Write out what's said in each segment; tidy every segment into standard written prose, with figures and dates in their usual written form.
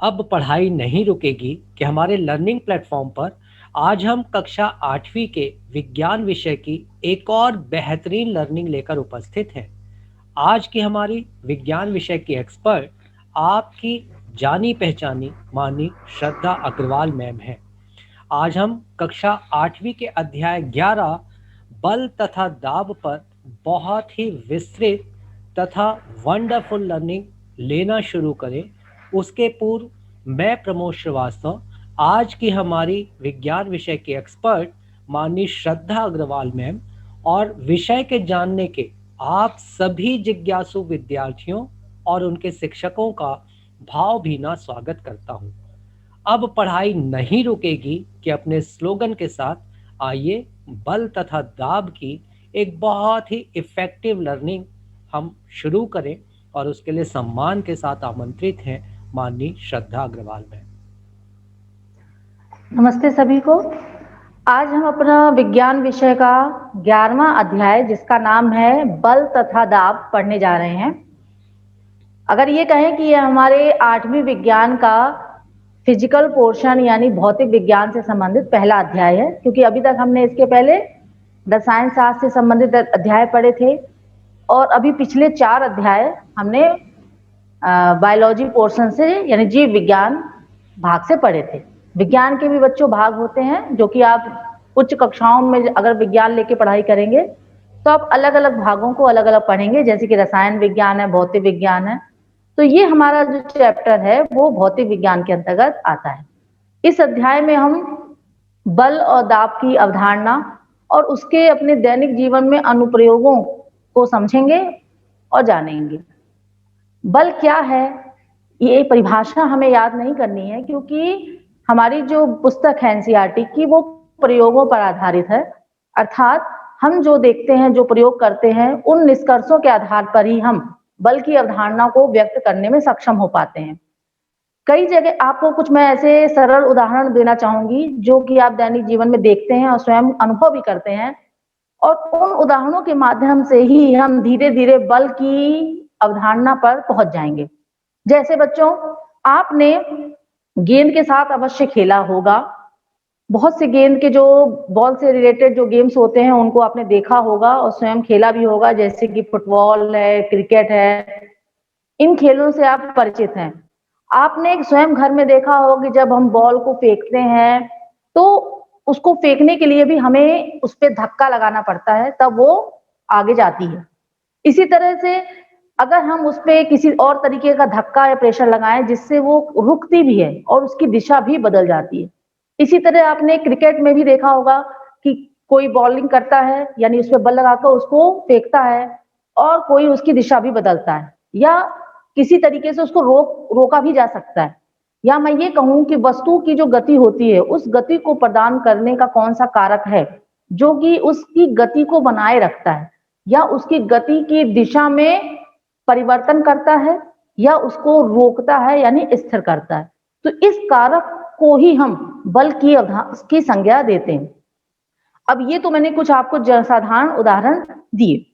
अब पढ़ाई नहीं रुकेगी कि हमारे लर्निंग प्लेटफॉर्म पर आज हम कक्षा 8वीं के विज्ञान विषय की एक और बेहतरीन लर्निंग लेकर उपस्थित हैं। आज की हमारी विज्ञान विषय की एक्सपर्ट आपकी जानी पहचानी मानी श्रद्धा अग्रवाल मैम है। आज हम कक्षा 8वीं के अध्याय 11 बल तथा दाब पर बहुत ही विस्तृत तथा वंडरफुल लर्निंग लेना शुरू करें। उसके पूर्व मैं प्रमोद श्रीवास्तव आज की हमारी विज्ञान विषय की एक्सपर्ट माननीय श्रद्धा अग्रवाल मैम और विषय के जानने के आप सभी जिज्ञासु विद्यार्थियों और उनके शिक्षकों का भावभीना स्वागत करता हूं। अब पढ़ाई नहीं रुकेगी कि अपने स्लोगन के साथ आइए बल तथा दाब की एक बहुत ही इफ़ेक्टिव लर्निंग हम शुरू करें और उसके लिए सम्मान के साथ आमंत्रित हैं माननीय श्रद्धा अग्रवाल मैम। नमस्ते सभी को। आज हम अपना विज्ञान विषय का 11वां अध्याय जिसका नाम है बल तथा दाब पढ़ने जा रहे हैं। अगर ये कहें कि ये हमारे 8वीं विज्ञान का फिजिकल पोर्शन यानी भौतिक विज्ञान से संबंधित पहला अध्याय है, क्योंकि अभी तक हमने इसके पहले रसायन शास्त्र से संबंधित अध्याय पढ़े थे और अभी पिछले 4 अध्याय हमने बायोलॉजी पोर्शन से यानी जीव विज्ञान भाग से पढ़े थे। विज्ञान के भी बच्चों भाग होते हैं जो कि आप उच्च कक्षाओं में अगर विज्ञान लेके पढ़ाई करेंगे तो आप अलग अलग भागों को अलग अलग पढ़ेंगे, जैसे कि रसायन विज्ञान है, भौतिक विज्ञान है। तो ये हमारा जो चैप्टर है वो भौतिक विज्ञान के अंतर्गत आता है। इस अध्याय में हम बल और दाब की अवधारणा और उसके अपने दैनिक जीवन में अनुप्रयोगों को समझेंगे और जानेंगे। बल क्या है, ये परिभाषा हमें याद नहीं करनी है, क्योंकि हमारी जो पुस्तक है एनसीईआरटी की वो प्रयोगों पर आधारित है। अर्थात हम जो देखते हैं, जो प्रयोग करते हैं, उन निष्कर्षों के आधार पर ही हम बल की अवधारणा को व्यक्त करने में सक्षम हो पाते हैं। कई जगह आपको कुछ मैं ऐसे सरल उदाहरण देना चाहूंगी जो कि आप दैनिक जीवन में देखते हैं और स्वयं अनुभव भी करते हैं, और उन उदाहरणों के माध्यम से ही हम धीरे धीरे बल की अवधारणा पर पहुंच जाएंगे। जैसे बच्चों, आपने गेंद के साथ अवश्य खेला होगा। बहुत से गेंद के जो बॉल से रिलेटेड जो गेम्स होते हैं उनको आपने देखा होगा और स्वयं खेला भी होगा, जैसे कि फुटबॉल है, क्रिकेट है। इन खेलों से आप परिचित हैं। आपने स्वयं घर में देखा होगा कि जब हम बॉल को फेंकते हैं तो उसको फेंकने के लिए भी हमें उस पर धक्का लगाना पड़ता है, तब वो आगे जाती है। इसी तरह से अगर हम उस पर किसी और तरीके का धक्का या प्रेशर लगाएं जिससे वो रुकती भी है और उसकी दिशा भी बदल जाती है। इसी तरह आपने क्रिकेट में भी देखा होगा कि कोई बॉलिंग करता है यानी उस पर बल लगाकर उसको फेंकता है और कोई उसकी दिशा भी बदलता है, या किसी तरीके से उसको रोका भी जा सकता है। या मैं ये कहूं कि वस्तु की जो गति होती है उस गति को प्रदान करने का कौन सा कारक है जो कि उसकी गति को बनाए रखता है या उसकी गति की दिशा में परिवर्तन करता है या उसको रोकता है यानी स्थिर करता है। तो इस कारक को ही हम बल की संज्ञा देते हैं। अब ये तो मैंने कुछ आपको साधारण उदाहरण दिए।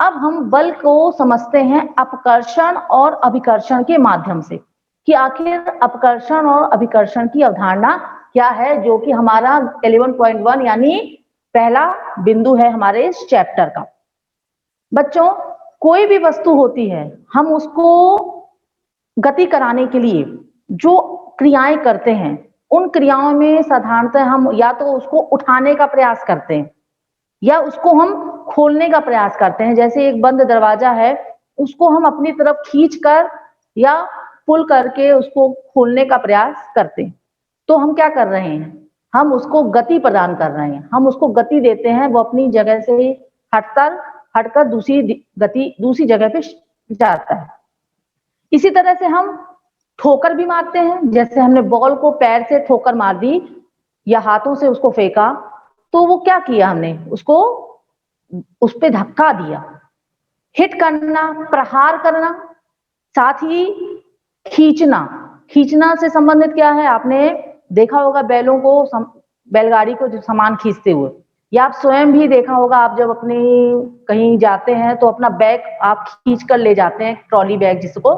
अब हम बल को समझते हैं अपकर्षण और अभिकर्षण के माध्यम से, कि आखिर अपकर्षण और अभिकर्षण की अवधारणा क्या है, जो कि हमारा 11.1 यानी पहला बिंदु है हमारे इस चैप्टर का। बच्चों, कोई भी वस्तु होती है, हम उसको गति कराने के लिए जो क्रियाएं करते हैं उन क्रियाओं में साधारणतः हम या तो उसको उठाने का प्रयास करते हैं या उसको हम खोलने का प्रयास करते हैं। जैसे एक बंद दरवाजा है, उसको हम अपनी तरफ खींचकर या पुल करके उसको खोलने का प्रयास करते हैं। तो हम क्या कर रहे हैं, हम उसको गति प्रदान कर रहे हैं, हम उसको गति देते हैं, वो अपनी जगह से हटकर दूसरी जगह पे जाता है। इसी तरह से हम ठोकर भी मारते हैं, जैसे हमने बॉल को पैर से ठोकर मार दी या हाथों से उसको फेंका, तो वो क्या किया, हमने उसको उस पे धक्का दिया। हिट करना, प्रहार करना, साथ ही खींचना से संबंधित क्या है, आपने देखा होगा बैलों को बैलगाड़ी को जो सामान खींचते हुए, या आप स्वयं भी देखा होगा, आप जब अपने कहीं जाते हैं तो अपना बैग आप खींच कर ले जाते हैं, ट्रॉली बैग जिसको,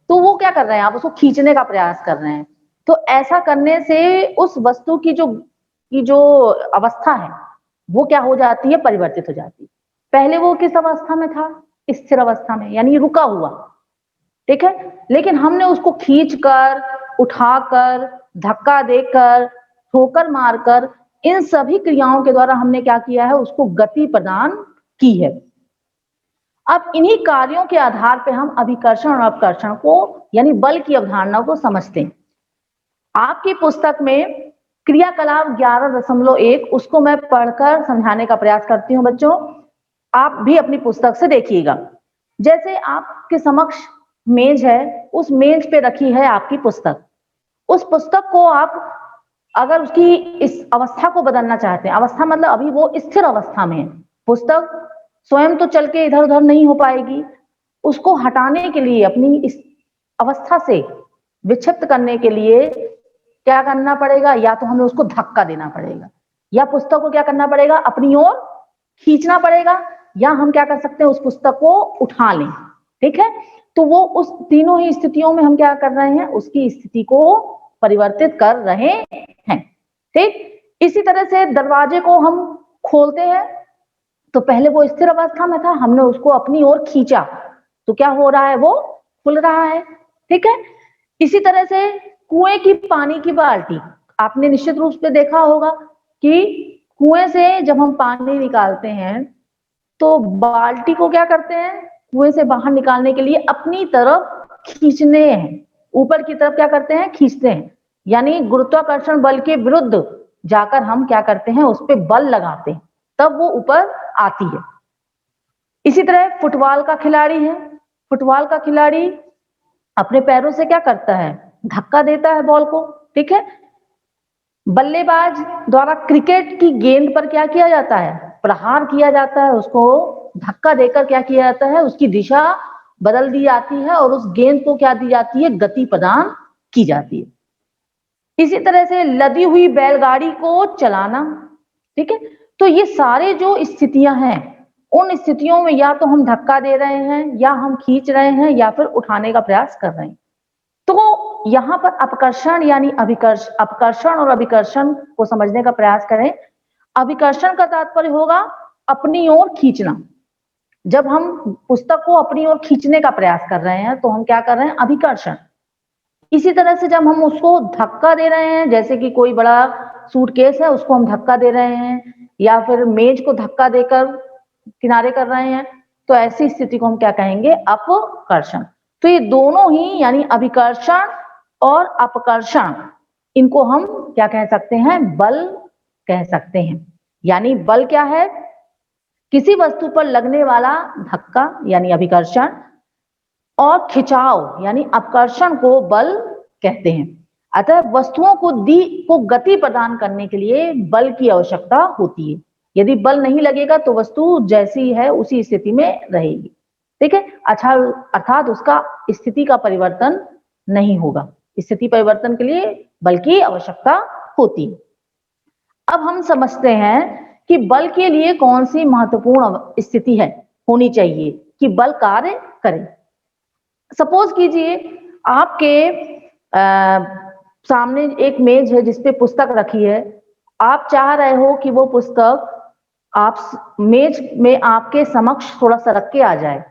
तो वो क्या कर रहे हैं, आप उसको खींचने का प्रयास कर रहे हैं। तो ऐसा करने से उस वस्तु की जो अवस्था है वो क्या हो जाती है, परिवर्तित हो जाती है। पहले वो किस अवस्था में था, स्थिर अवस्था में, यानी रुका हुआ, ठीक है। लेकिन हमने उसको खींचकर, उठाकर, धक्का देकर, ठोकर मारकर, इन सभी क्रियाओं के द्वारा हमने क्या किया है, उसको गति प्रदान की है। अब इन्हीं कार्यों के आधार पर हम अभिकर्षण और अपकर्षण को, यानी बल की अवधारणा को समझते हैं। आपकी पुस्तक में क्रियाकलाप 11.1 उसको मैं पढ़कर समझाने का प्रयास करती हूँ बच्चों, आप भी अपनी पुस्तक से देखिएगा। जैसे आपके समक्ष मेज है, उस मेज पे रखी है आपकी पुस्तक। उस पुस्तक को आप अगर उसकी इस अवस्था को बदलना चाहते हैं, अवस्था मतलब अभी वो स्थिर अवस्था में है, पुस्तक स्वयं तो चल के इधर उधर नहीं हो पाएगी, उसको हटाने के लिए, अपनी इस अवस्था से विक्षिप्त करने के लिए क्या करना पड़ेगा, या तो हमें उसको धक्का देना पड़ेगा, या पुस्तक को क्या करना पड़ेगा, अपनी ओर खींचना पड़ेगा, या हम क्या कर सकते हैं, उस पुस्तक को उठा लें, ठीक है। तो वो उस तीनों ही स्थितियों में हम क्या कर रहे हैं, उसकी स्थिति को परिवर्तित कर रहे हैं, ठीक। इसी तरह से दरवाजे को हम खोलते हैं, तो पहले वो स्थिर अवस्था में था, हमने उसको अपनी ओर खींचा, तो क्या हो रहा है, वो खुल रहा है, ठीक है। इसी तरह से कुएं की पानी की बाल्टी, आपने निश्चित रूप से देखा होगा कि कुएं से जब हम पानी निकालते हैं तो बाल्टी को क्या करते हैं, कुएं से बाहर निकालने के लिए अपनी तरफ खींचने हैं, ऊपर की तरफ क्या करते हैं, खींचते हैं, यानी गुरुत्वाकर्षण बल के विरुद्ध जाकर हम क्या करते हैं, उस पर बल लगाते हैं, तब वो ऊपर आती है। इसी तरह फुटबॉल का खिलाड़ी है, फुटबॉल का खिलाड़ी अपने पैरों से क्या करता है, धक्का देता है बॉल को, ठीक है। बल्लेबाज द्वारा क्रिकेट की गेंद पर क्या किया जाता है, प्रहार किया जाता है, उसको धक्का देकर क्या किया जाता है, उसकी दिशा बदल दी जाती है और उस गेंद को क्या दी जाती है, गति प्रदान की जाती है। इसी तरह से लदी हुई बैलगाड़ी को चलाना, ठीक है। तो ये सारे जो स्थितियां हैं, उन स्थितियों में या तो हम धक्का दे रहे हैं, या हम खींच रहे हैं, या फिर उठाने का प्रयास कर रहे हैं। तो यहां पर अपकर्षण यानी अपकर्षण और अभिकर्षण को समझने का प्रयास करें। अभिकर्षण का तात्पर्य होगा अपनी ओर खींचना। जब हम पुस्तक को अपनी ओर खींचने का प्रयास कर रहे हैं तो हम क्या कर रहे हैं, अभिकर्षण। इसी तरह से जब हम उसको धक्का दे रहे हैं, जैसे कि कोई बड़ा सूटकेस है उसको हम धक्का दे रहे हैं, या फिर मेज को धक्का देकर किनारे कर रहे हैं, तो ऐसी स्थिति को हम क्या कहेंगे, अपकर्षण। तो ये दोनों ही यानी अभिकर्षण और अपकर्षण, इनको हम क्या कह सकते हैं, बल कह सकते हैं। यानी बल क्या है, किसी वस्तु पर लगने वाला धक्का यानी अभिकर्षण, और खिंचाव यानी अपकर्षण को बल कहते हैं। अतः वस्तुओं को गति प्रदान करने के लिए बल की आवश्यकता होती है। यदि बल नहीं लगेगा तो वस्तु जैसी है उसी स्थिति में रहेगी, ठीक है। अच्छा, अर्थात उसका स्थिति का परिवर्तन नहीं होगा। स्थिति परिवर्तन के लिए बल की आवश्यकता होती है। अब हम समझते हैं कि बल के लिए कौन सी महत्वपूर्ण स्थिति है, होनी चाहिए कि बल कार्य करे। सपोज कीजिए आपके सामने एक मेज है जिसपे पुस्तक रखी है, आप चाह रहे हो कि वो पुस्तक आप मेज में आपके समक्ष थोड़ा सा रख के आ जाए,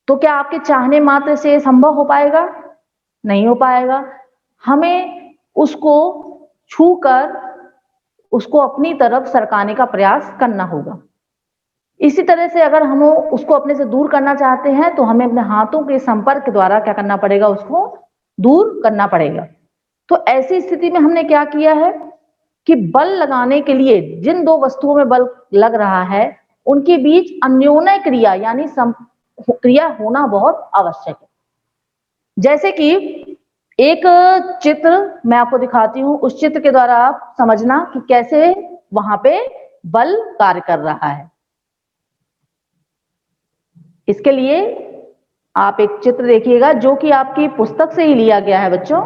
तो क्या आपके चाहने मात्र से संभव हो पाएगा? नहीं हो पाएगा। हमें उसको छूकर उसको अपनी तरफ सरकाने का प्रयास करना होगा। इसी तरह से अगर हम उसको अपने से दूर करना चाहते हैं तो हमें अपने हाथों के संपर्क द्वारा क्या करना पड़ेगा, उसको दूर करना पड़ेगा। तो ऐसी स्थिति में हमने क्या किया है कि बल लगाने के लिए जिन दो वस्तुओं में बल लग रहा है उनके बीच अन्योन्य क्रिया यानी क्रिया होना बहुत आवश्यक है। जैसे कि एक चित्र मैं आपको दिखाती हूं, उस चित्र के द्वारा आप समझना कि कैसे वहां पे बल कार्य कर रहा है। इसके लिए आप एक चित्र देखिएगा जो कि आपकी पुस्तक से ही लिया गया है बच्चों।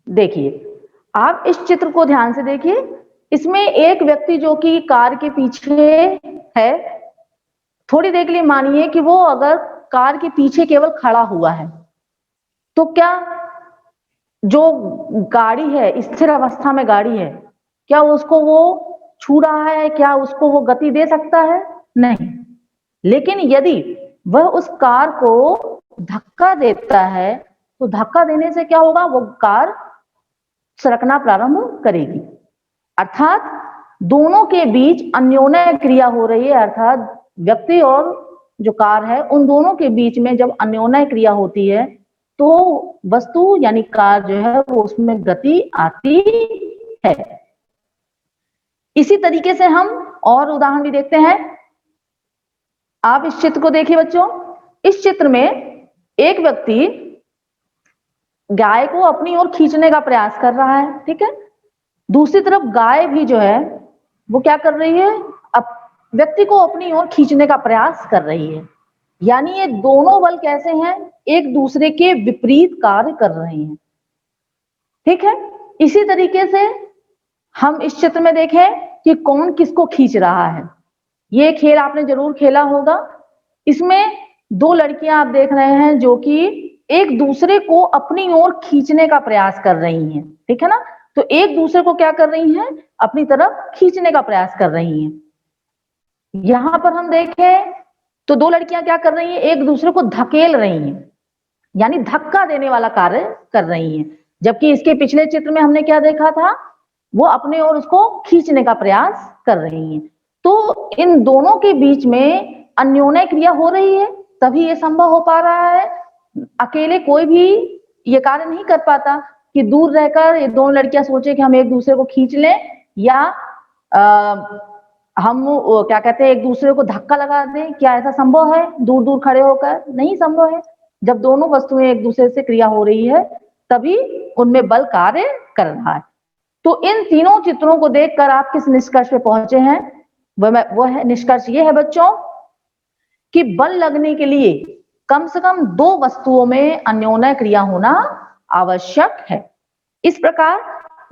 देखिए, आप इस चित्र को ध्यान से देखिए। इसमें एक व्यक्ति जो कि कार के पीछे है थोड़ी देर के लिए मानिए कि वो अगर कार के पीछे केवल खड़ा हुआ है, तो क्या जो गाड़ी है, स्थिर अवस्था में गाड़ी है, क्या उसको वो छू रहा है? क्या उसको वो गति दे सकता है? नहीं। लेकिन यदि वह उस कार को धक्का देता है, तो धक्का देने से क्या होगा? वो कार सरकना प्रारंभ करेगी। अर्थात दोनों के बीच अन्योन्य क्रिया हो रही है। अर्थात व्यक्ति और जो कार है, उन दोनों के बीच में जब अन्योन्य क्रिया होती है, तो वस्तु यानी कार जो है वो उसमें गति आती है। इसी तरीके से हम और उदाहरण भी देखते हैं। आप इस चित्र को देखिए बच्चों। इस चित्र में एक व्यक्ति गाय को अपनी ओर खींचने का प्रयास कर रहा है, ठीक है। दूसरी तरफ गाय भी जो है वो क्या कर रही है? अब व्यक्ति को अपनी ओर खींचने का प्रयास कर रही है। यानी ये दोनों बल कैसे हैं? एक दूसरे के विपरीत कार्य कर रहे हैं, ठीक है। इसी तरीके से हम इस चित्र में देखें कि कौन किसको खींच रहा है। ये खेल आपने जरूर खेला होगा। इसमें दो लड़कियां आप देख रहे हैं जो कि एक दूसरे को अपनी ओर खींचने का प्रयास कर रही हैं, ठीक है ना। तो एक दूसरे को क्या कर रही हैं? अपनी तरफ खींचने का प्रयास कर रही हैं। यहां पर हम देखें तो दो लड़कियां क्या कर रही हैं? एक दूसरे को धकेल रही हैं, यानी धक्का देने वाला कार्य कर रही हैं। जबकि इसके पिछले चित्र में हमने क्या देखा था? वो अपने ओर उसको खींचने का प्रयास कर रही हैं। तो इन दोनों के बीच में अन्योन्य क्रिया हो रही है, तभी ये संभव हो पा रहा है। अकेले कोई भी ये कार्य नहीं कर पाता कि दूर रहकर ये दोनों लड़कियां सोचे कि हम एक दूसरे को खींच लें, या हम क्या कहते हैं, एक दूसरे को धक्का लगा दें। क्या ऐसा संभव है दूर दूर खड़े होकर? नहीं संभव है। जब दोनों वस्तुएं एक दूसरे से क्रिया हो रही है, तभी उनमें बल कार्य कर रहा है। तो इन तीनों चित्रों को देखकर आप किस निष्कर्ष पे पहुंचे हैं? वो है निष्कर्ष ये है बच्चों कि बल लगने के लिए कम से कम दो वस्तुओं में अन्योन्य क्रिया होना आवश्यक है। इस प्रकार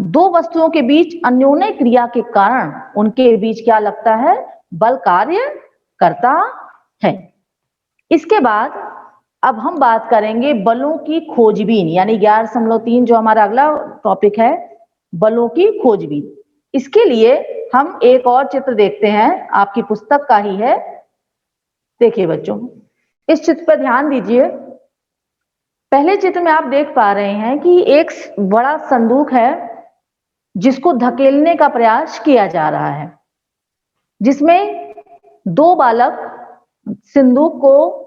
दो वस्तुओं के बीच अन्योन्य क्रिया के कारण उनके बीच क्या लगता है? बल कार्य करता है। इसके बाद अब हम बात करेंगे बलों की खोजबीन, यानी 11.3 जो हमारा अगला टॉपिक है, बलों की खोजबीन। इसके लिए हम एक और चित्र देखते हैं, आपकी पुस्तक का ही है। देखिए बच्चों, इस चित्र पर ध्यान दीजिए। पहले चित्र में आप देख पा रहे हैं कि एक बड़ा संदूक है जिसको धकेलने का प्रयास किया जा रहा है, जिसमें दो बालक संदूक को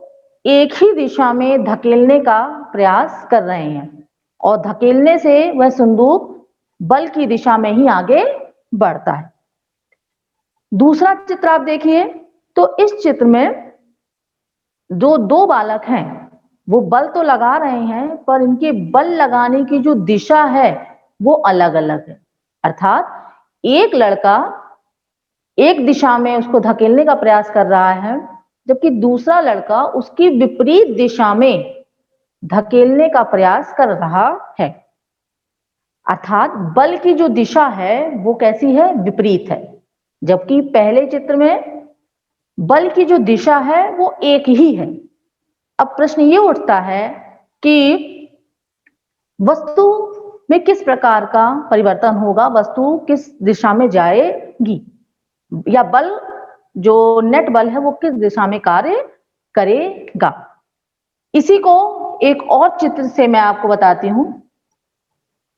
एक ही दिशा में धकेलने का प्रयास कर रहे हैं, और धकेलने से वह संदूक बल की दिशा में ही आगे बढ़ता है। दूसरा चित्र आप देखिए तो इस चित्र में जो दो बालक हैं वो बल तो लगा रहे हैं, पर इनके बल लगाने की जो दिशा है वो अलग अलग है। अर्थात एक लड़का एक दिशा में उसको धकेलने का प्रयास कर रहा है, जबकि दूसरा लड़का उसकी विपरीत दिशा में धकेलने का प्रयास कर रहा है। अर्थात बल की जो दिशा है वो कैसी है? विपरीत है। जबकि पहले चित्र में बल की जो दिशा है वो एक ही है। अब प्रश्न ये उठता है कि वस्तु में किस प्रकार का परिवर्तन होगा, वस्तु किस दिशा में जाएगी, या बल जो नेट बल है वो किस दिशा में कार्य करेगा। इसी को एक और चित्र से मैं आपको बताती हूं।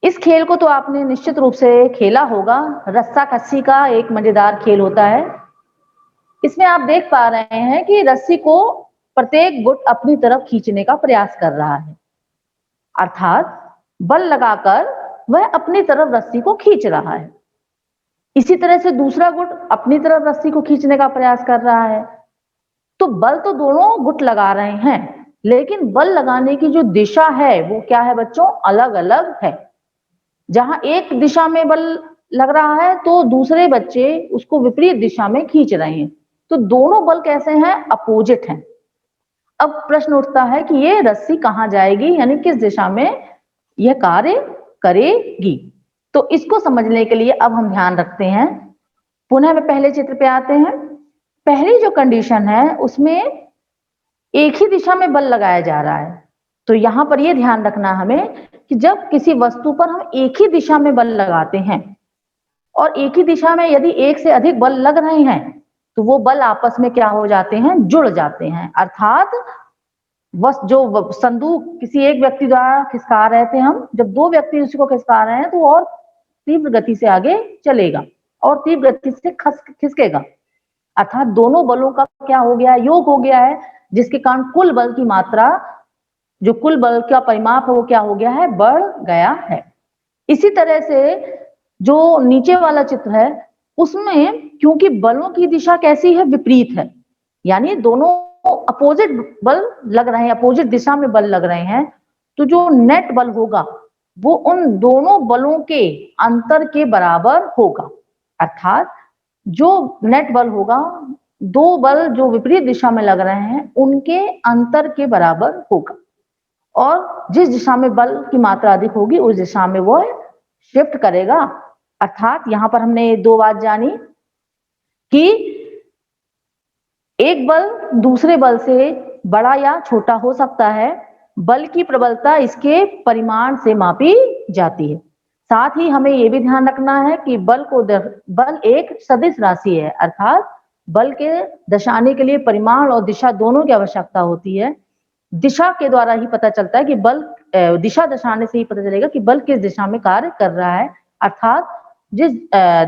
इस खेल को तो आपने निश्चित रूप से खेला होगा। रस्सा कस्सी का एक मजेदार खेल होता है। इसमें आप देख पा रहे हैं कि रस्सी को प्रत्येक गुट अपनी तरफ खींचने का प्रयास कर रहा है, अर्थात बल लगाकर वह अपनी तरफ रस्सी को खींच रहा है। इसी तरह से दूसरा गुट अपनी तरफ रस्सी को खींचने का प्रयास कर रहा है। तो बल तो दोनों गुट लगा रहे हैं, लेकिन बल लगाने की जो दिशा है वो क्या है बच्चों? अलग अलग है। जहां एक दिशा में बल लग रहा है तो दूसरे बच्चे उसको विपरीत दिशा में खींच रहे हैं। तो दोनों बल कैसे हैं? अपोजिट हैं। अब प्रश्न उठता है कि ये रस्सी कहां जाएगी, यानी किस दिशा में यह कार्य करेगी। तो इसको समझने के लिए अब हम ध्यान रखते हैं। पुनः मैं पहले चित्र पे आते हैं। पहली जो कंडीशन है उसमें एक ही दिशा में बल लगाया जा रहा है। तो यहां पर यह ध्यान रखना हमें कि जब किसी वस्तु पर हम एक ही दिशा में बल लगाते हैं और एक ही दिशा में यदि एक से अधिक बल लग रहे हैं तो वो बल आपस में क्या हो जाते हैं, जुड़ जाते हैं। अर्थात जो संदूक किसी एक व्यक्ति द्वारा खिसका रहे थे हम, जब दो व्यक्ति उसको खिसका रहे हैं तो और तीव्र गति से आगे चलेगा और तीव्र गति से खिसकेगा। अर्थात दोनों बलों का क्या हो गया, योग हो गया है, जिसके कारण कुल बल की मात्रा, जो कुल बल का परिमाप है वो क्या हो गया है, बढ़ गया है। इसी तरह से जो नीचे वाला चित्र है उसमें क्योंकि बलों की दिशा कैसी है, विपरीत है, यानी दोनों अपोजिट बल लग रहे हैं, अपोजिट दिशा में बल लग रहे हैं, तो जो नेट बल होगा वो उन दोनों बलों के अंतर के बराबर होगा। अर्थात जो नेट बल होगा, दो बल जो विपरीत दिशा में लग रहे हैं उनके अंतर के बराबर होगा और जिस दिशा में बल की मात्रा अधिक होगी उस दिशा में वो शिफ्ट करेगा। अर्थात यहां पर हमने दो बात जानी कि एक बल दूसरे बल से बड़ा या छोटा हो सकता है, बल की प्रबलता इसके परिमाण से मापी जाती है। साथ ही हमें यह भी ध्यान रखना है कि बल एक सदिश राशि है, अर्थात बल के दर्शाने के लिए परिमाण और दिशा दोनों की आवश्यकता होती है। दिशा के द्वारा ही पता चलता है कि बल, दिशा दर्शाने से ही पता चलेगा कि बल किस दिशा में कार्य कर रहा है। अर्थात जिस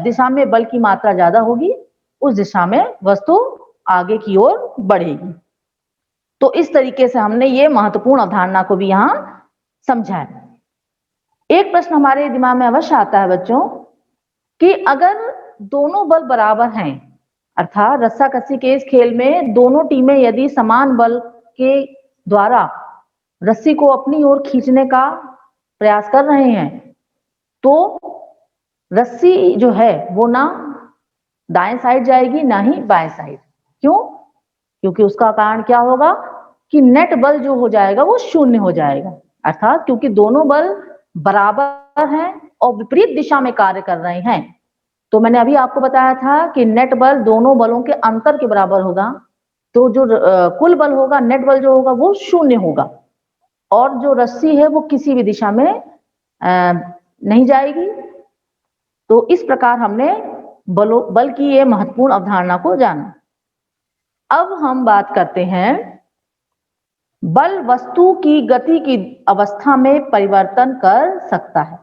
दिशा में बल की मात्रा ज्यादा होगी उस दिशा में वस्तु आगे की ओर बढ़ेगी। तो इस तरीके से हमने ये महत्वपूर्ण अवधारणा को भी यहां समझा है। एक प्रश्न हमारे दिमाग में अवश्य आता है बच्चों कि अगर दोनों बल बराबर हैं, अर्थात रस्साकसी के इस खेल में दोनों टीमें यदि समान बल के द्वारा रस्सी को अपनी ओर खींचने का प्रयास कर रहे हैं तो रस्सी जो है वो ना दाएं साइड जाएगी ना ही बाएं साइड। क्यों? क्योंकि उसका कारण क्या होगा कि नेट बल जो हो जाएगा वो शून्य हो जाएगा। अर्थात क्योंकि दोनों बल बराबर हैं और विपरीत दिशा में कार्य कर रहे हैं, तो मैंने अभी आपको बताया था कि नेट बल दोनों बलों के अंतर के बराबर होगा, तो जो कुल बल होगा, नेट बल जो होगा वो शून्य होगा और जो रस्सी है वो किसी भी दिशा में नहीं जाएगी। तो इस प्रकार हमने बल की ये महत्वपूर्ण अवधारणा को जाना। अब हम बात करते हैं बल वस्तु की गति की अवस्था में परिवर्तन कर सकता है।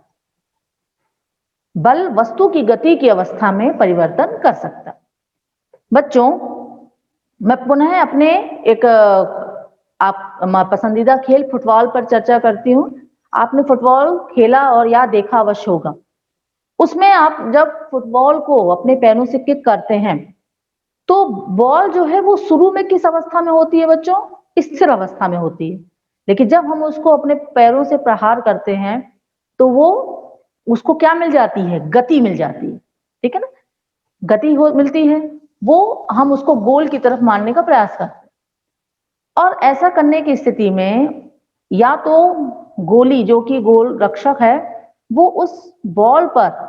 बल वस्तु की गति की अवस्था में परिवर्तन कर सकता है। बच्चों, मैं पुनः अपने एक आप पसंदीदा खेल फुटबॉल पर चर्चा करती हूँ। आपने फुटबॉल खेला और या देखा अवश्य होगा। उसमें आप जब फुटबॉल को अपने पैरों से किक करते हैं तो बॉल जो है वो शुरू में किस अवस्था में होती है बच्चों? स्थिर अवस्था में होती है। लेकिन जब हम उसको अपने पैरों से प्रहार करते हैं तो वो उसको क्या मिल जाती है? गति मिल जाती है। ठीक है ना, गति मिलती है, वो हम उसको गोल की तरफ मारने का प्रयास करते हैं। और ऐसा करने की स्थिति में या तो गोली, जो कि गोल रक्षक है, वो उस बॉल पर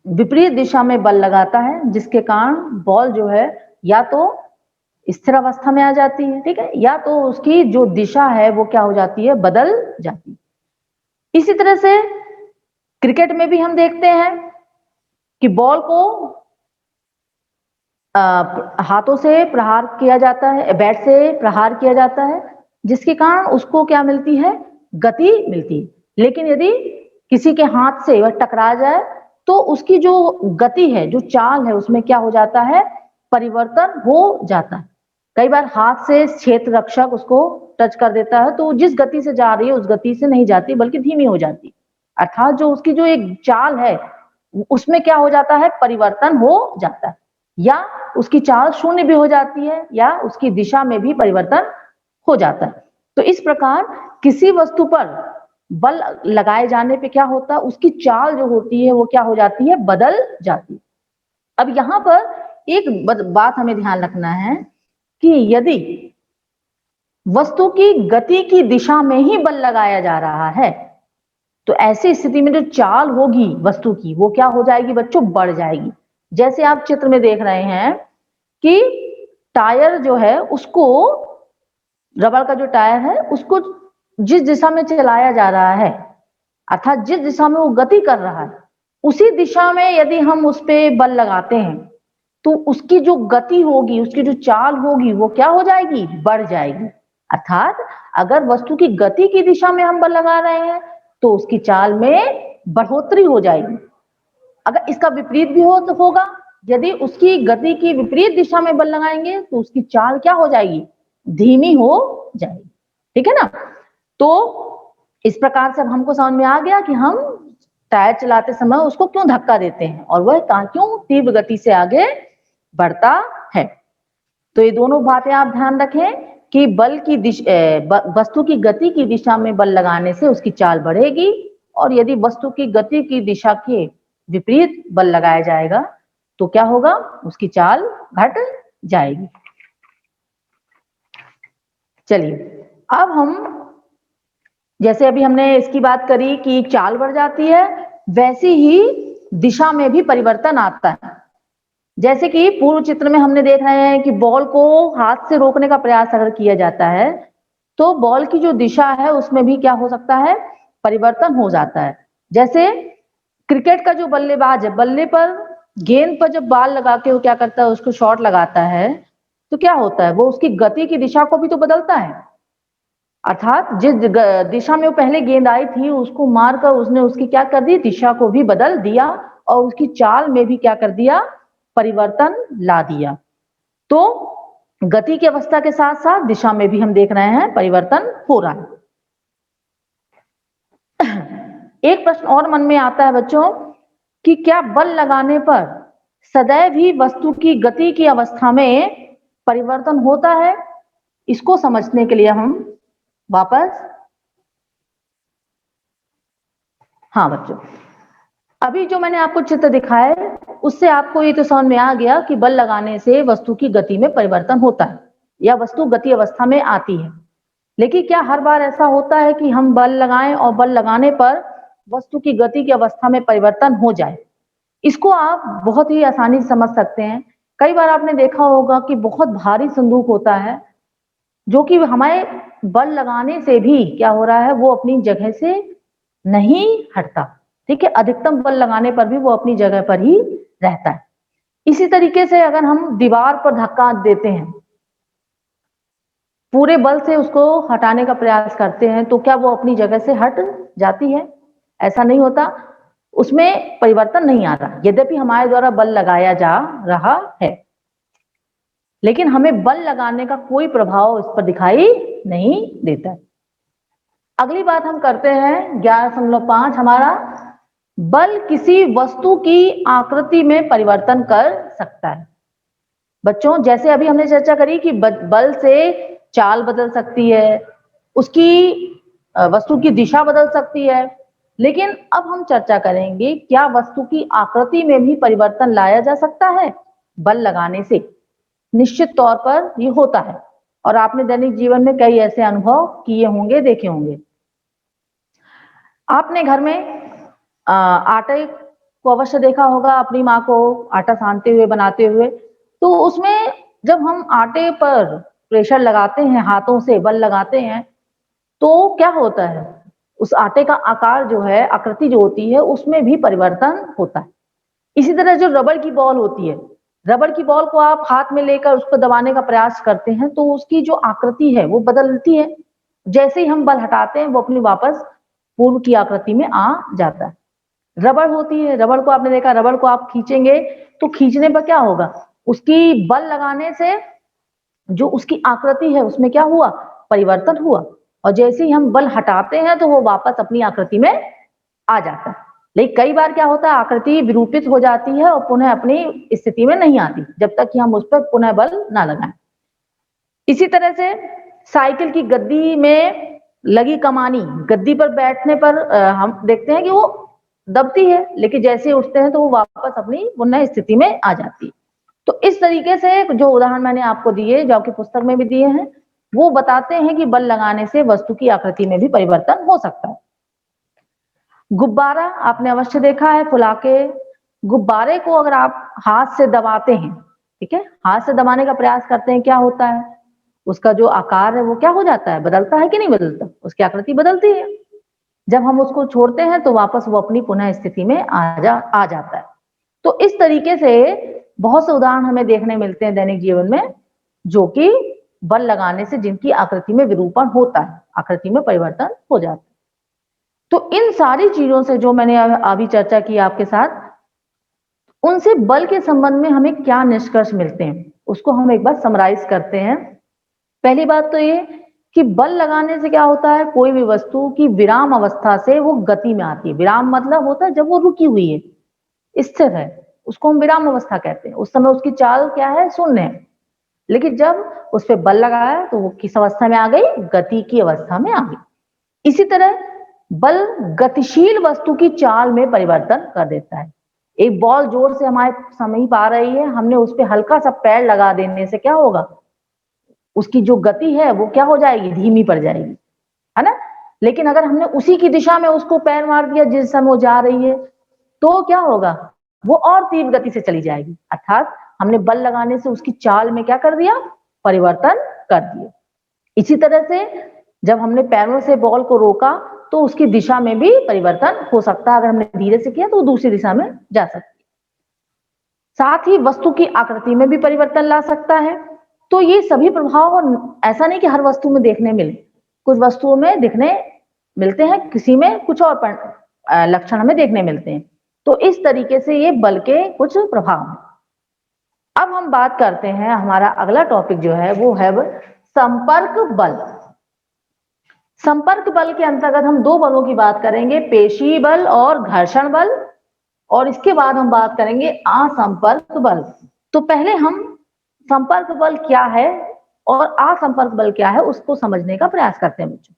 विपरीत दिशा में बल लगाता है, जिसके कारण बॉल जो है या तो स्थिर अवस्था में आ जाती है, ठीक है, या तो उसकी जो दिशा है वो क्या हो जाती है? बदल जाती है। इसी तरह से क्रिकेट में भी हम देखते हैं कि बॉल को हाथों से प्रहार किया जाता है, बैट से प्रहार किया जाता है, जिसके कारण उसको क्या मिलती है? गति मिलती है। लेकिन यदि किसी के हाथ से वह टकरा जाए तो उसकी जो गति है, जो चाल है, उसमें क्या हो जाता है? परिवर्तन हो जाता है। कई बार हाथ से क्षेत्र रक्षक उसको टच कर देता है तो जिस गति से जा रही है उस गति से नहीं जाती, बल्कि धीमी हो जाती। अर्थात जो उसकी जो एक चाल है उसमें क्या हो जाता है? परिवर्तन हो जाता है, या उसकी चाल शून्य भी हो जाती है या उसकी दिशा में भी परिवर्तन हो जाता है। तो इस प्रकार किसी वस्तु पर बल लगाए जाने पे क्या होता है? उसकी चाल जो होती है वो क्या हो जाती है? बदल जाती है। अब यहां पर एक बात हमें ध्यान रखना है कि यदि वस्तु की गति की दिशा में ही बल लगाया जा रहा है तो ऐसी स्थिति में जो चाल होगी वस्तु की वो क्या हो जाएगी बच्चों? बढ़ जाएगी। जैसे आप चित्र में देख रहे हैं कि टायर जो है उसको, रबड़ का जो टायर है उसको जिस दिशा में चलाया जा रहा है, अर्थात जिस दिशा में वो गति कर रहा है, उसी दिशा में यदि हम उस पे बल लगाते हैं तो उसकी जो गति होगी, उसकी जो चाल होगी वो क्या हो जाएगी, बढ़ जाएगी। अर्थात अगर वस्तु की गति की दिशा में हम बल लगा रहे हैं तो उसकी चाल में बढ़ोतरी हो जाएगी। अगर इसका विपरीत भी होगा, यदि उसकी गति की विपरीत दिशा में बल लगाएंगे तो उसकी चाल क्या हो जाएगी, धीमी हो जाएगी। ठीक है ना। तो इस प्रकार से अब हमको समझ में आ गया कि हम टायर चलाते समय उसको क्यों धक्का देते हैं और वह क्यों तीव्र गति से आगे बढ़ता है। तो ये दोनों बातें आप ध्यान रखें कि बल की वस्तु की गति की दिशा में बल लगाने से उसकी चाल बढ़ेगी, और यदि वस्तु की गति की दिशा के विपरीत बल लगाया जाएगा तो क्या होगा, उसकी चाल घट जाएगी। चलिए अब हम, जैसे अभी हमने इसकी बात करी कि चाल बढ़ जाती है, वैसे ही दिशा में भी परिवर्तन आता है। जैसे कि पूर्व चित्र में हमने देख रहे हैं कि बॉल को हाथ से रोकने का प्रयास अगर किया जाता है तो बॉल की जो दिशा है उसमें भी क्या हो सकता है, परिवर्तन हो जाता है। जैसे क्रिकेट का जो बल्लेबाज है, बल्ले पर गेंद पर जब बॉल लगा के वो क्या करता है, उसको शॉट लगाता है, तो क्या होता है, वो उसकी गति की दिशा को भी तो बदलता है। अर्थात जिस दिशा में वो पहले गेंद आई थी उसको मारकर उसने उसकी क्या कर दी, दिशा को भी बदल दिया और उसकी चाल में भी क्या कर दिया, परिवर्तन ला दिया। तो गति की अवस्था के साथ साथ दिशा में भी हम देख रहे हैं परिवर्तन हो रहा है। एक प्रश्न और मन में आता है बच्चों कि क्या बल लगाने पर सदैव ही वस्तु की गति की अवस्था में परिवर्तन होता है। इसको समझने के लिए हम वापस, हाँ बच्चों, अभी जो मैंने आपको चित्र दिखाया है उससे आपको ये तो समझ में आ गया कि बल लगाने से वस्तु की गति में परिवर्तन होता है या वस्तु गति अवस्था में आती है। लेकिन क्या हर बार ऐसा होता है कि हम बल लगाएं और बल लगाने पर वस्तु की गति की अवस्था में परिवर्तन हो जाए। इसको आप बहुत ही आसानी से समझ सकते हैं। कई बार आपने देखा होगा कि बहुत भारी संदूक होता है जो कि हमारे बल लगाने से भी क्या हो रहा है, वो अपनी जगह से नहीं हटता। ठीक है, अधिकतम बल लगाने पर भी वो अपनी जगह पर ही रहता है। इसी तरीके से अगर हम दीवार पर धक्का देते हैं, पूरे बल से उसको हटाने का प्रयास करते हैं, तो क्या वो अपनी जगह से हट जाती है? ऐसा नहीं होता, उसमें परिवर्तन नहीं आ रहा, यद्यपि हमारे द्वारा बल लगाया जा रहा है, लेकिन हमें बल लगाने का कोई प्रभाव इस पर दिखाई नहीं देता है। अगली बात हम करते हैं 11.5, हमारा बल किसी वस्तु की आकृति में परिवर्तन कर सकता है। बच्चों जैसे अभी हमने चर्चा करी कि बल से चाल बदल सकती है, उसकी वस्तु की दिशा बदल सकती है, लेकिन अब हम चर्चा करेंगे क्या वस्तु की आकृति में भी परिवर्तन लाया जा सकता है बल लगाने से। निश्चित तौर पर ये होता है और आपने दैनिक जीवन में कई ऐसे अनुभव किए होंगे, देखे होंगे। आपने घर में आटे को अवश्य देखा होगा, अपनी माँ को आटा सानते हुए, बनाते हुए, तो उसमें जब हम आटे पर प्रेशर लगाते हैं, हाथों से बल लगाते हैं, तो क्या होता है, उस आटे का आकार जो है, आकृति जो होती है, उसमें भी परिवर्तन होता है। इसी तरह जो रबड़ की बॉल होती है, रबड़ की बॉल को आप हाथ में लेकर उसको दबाने का प्रयास करते हैं तो उसकी जो आकृति है वो बदलती है। जैसे ही हम बल हटाते हैं वो अपनी वापस पूर्व की आकृति में आ जाता है। रबड़ होती है, रबड़ को आपने देखा, रबड़ को आप खींचेंगे तो खींचने पर क्या होगा, उसकी बल लगाने से जो उसकी आकृति है उसमें क्या हुआ, परिवर्तन हुआ, और जैसे ही हम बल हटाते हैं तो वो वापस अपनी आकृति में आ जाता है। लेकिन कई बार क्या होता है, आकृति विरूपित हो जाती है और पुनः अपनी स्थिति में नहीं आती जब तक कि हम उस पर पुनः बल ना लगाएं। इसी तरह से साइकिल की गद्दी में लगी कमानी, गद्दी पर बैठने पर हम देखते हैं कि वो दबती है, लेकिन जैसे उठते हैं तो वो वापस अपनी पुनः स्थिति में आ जाती है। तो इस तरीके से जो उदाहरण मैंने आपको दिए, जो कि पुस्तक में भी दिए हैं, वो बताते हैं कि बल लगाने से वस्तु की आकृति में भी परिवर्तन हो सकता है। गुब्बारा आपने अवश्य देखा है, फुला के गुब्बारे को अगर आप हाथ से दबाते हैं ठीक है, हाथ से दबाने का प्रयास करते हैं, क्या होता है, उसका जो आकार है वो क्या हो जाता है, बदलता है कि नहीं बदलता, उसकी आकृति बदलती है। जब हम उसको छोड़ते हैं तो वापस वो अपनी पुनः स्थिति में आ जाता है। तो इस तरीके से बहुत से उदाहरण हमें देखने मिलते हैं दैनिक जीवन में, जो कि बल लगाने से जिनकी आकृति में विरूपण होता है, आकृति में परिवर्तन हो जाता है। तो इन सारी चीजों से जो मैंने अभी चर्चा की आपके साथ, उनसे बल के संबंध में हमें क्या निष्कर्ष मिलते हैं, उसको हम एक बार समराइज करते हैं। पहली बात तो ये कि बल लगाने से क्या होता है, कोई भी वस्तु की विराम अवस्था से वो गति में आती है। विराम मतलब होता है जब वो रुकी हुई है, स्थिर है, उसको हम विराम अवस्था कहते हैं। उस समय उसकी चाल क्या है, शून्य है। लेकिन जब उस पर बल लगाया तो वो किस अवस्था में आ गई, गति की अवस्था में आ गई। इसी तरह बल गतिशील वस्तु की चाल में परिवर्तन कर देता है। एक बॉल जोर से हमारे समीप आ रही है, हमने उस पर हल्का सा पैर लगा देने से क्या होगा, उसकी जो गति है वो क्या हो जाएगी, धीमी पड़ जाएगी, है ना। लेकिन अगर हमने उसी की दिशा में उसको पैर मार दिया जिस समय वो जा रही है, तो क्या होगा, वो और तीव्र गति से चली जाएगी। अर्थात हमने बल लगाने से उसकी चाल में क्या कर दिया, परिवर्तन कर दिया। इसी तरह से जब हमने पैरों से बॉल को रोका तो उसकी दिशा में भी परिवर्तन हो सकता है। अगर हमने धीरे से किया तो वो दूसरी दिशा में जा सकती है। साथ ही वस्तु की आकृति में भी परिवर्तन ला सकता है। तो ये सभी प्रभाव ऐसा नहीं कि हर वस्तु में देखने मिले, कुछ वस्तुओं में दिखने मिलते हैं, किसी में कुछ और लक्षण हमें देखने मिलते हैं। तो इस तरीके से ये बल के कुछ प्रभाव हैं। अब हम बात करते हैं, हमारा अगला टॉपिक जो है वो है संपर्क बल। संपर्क बल के अंतर्गत हम दो बलों की बात करेंगे, पेशी बल और घर्षण बल, और इसके बाद हम बात करेंगे असंपर्क बल। तो पहले हम संपर्क बल क्या है और असंपर्क बल क्या है उसको समझने का प्रयास करते हैं बच्चों।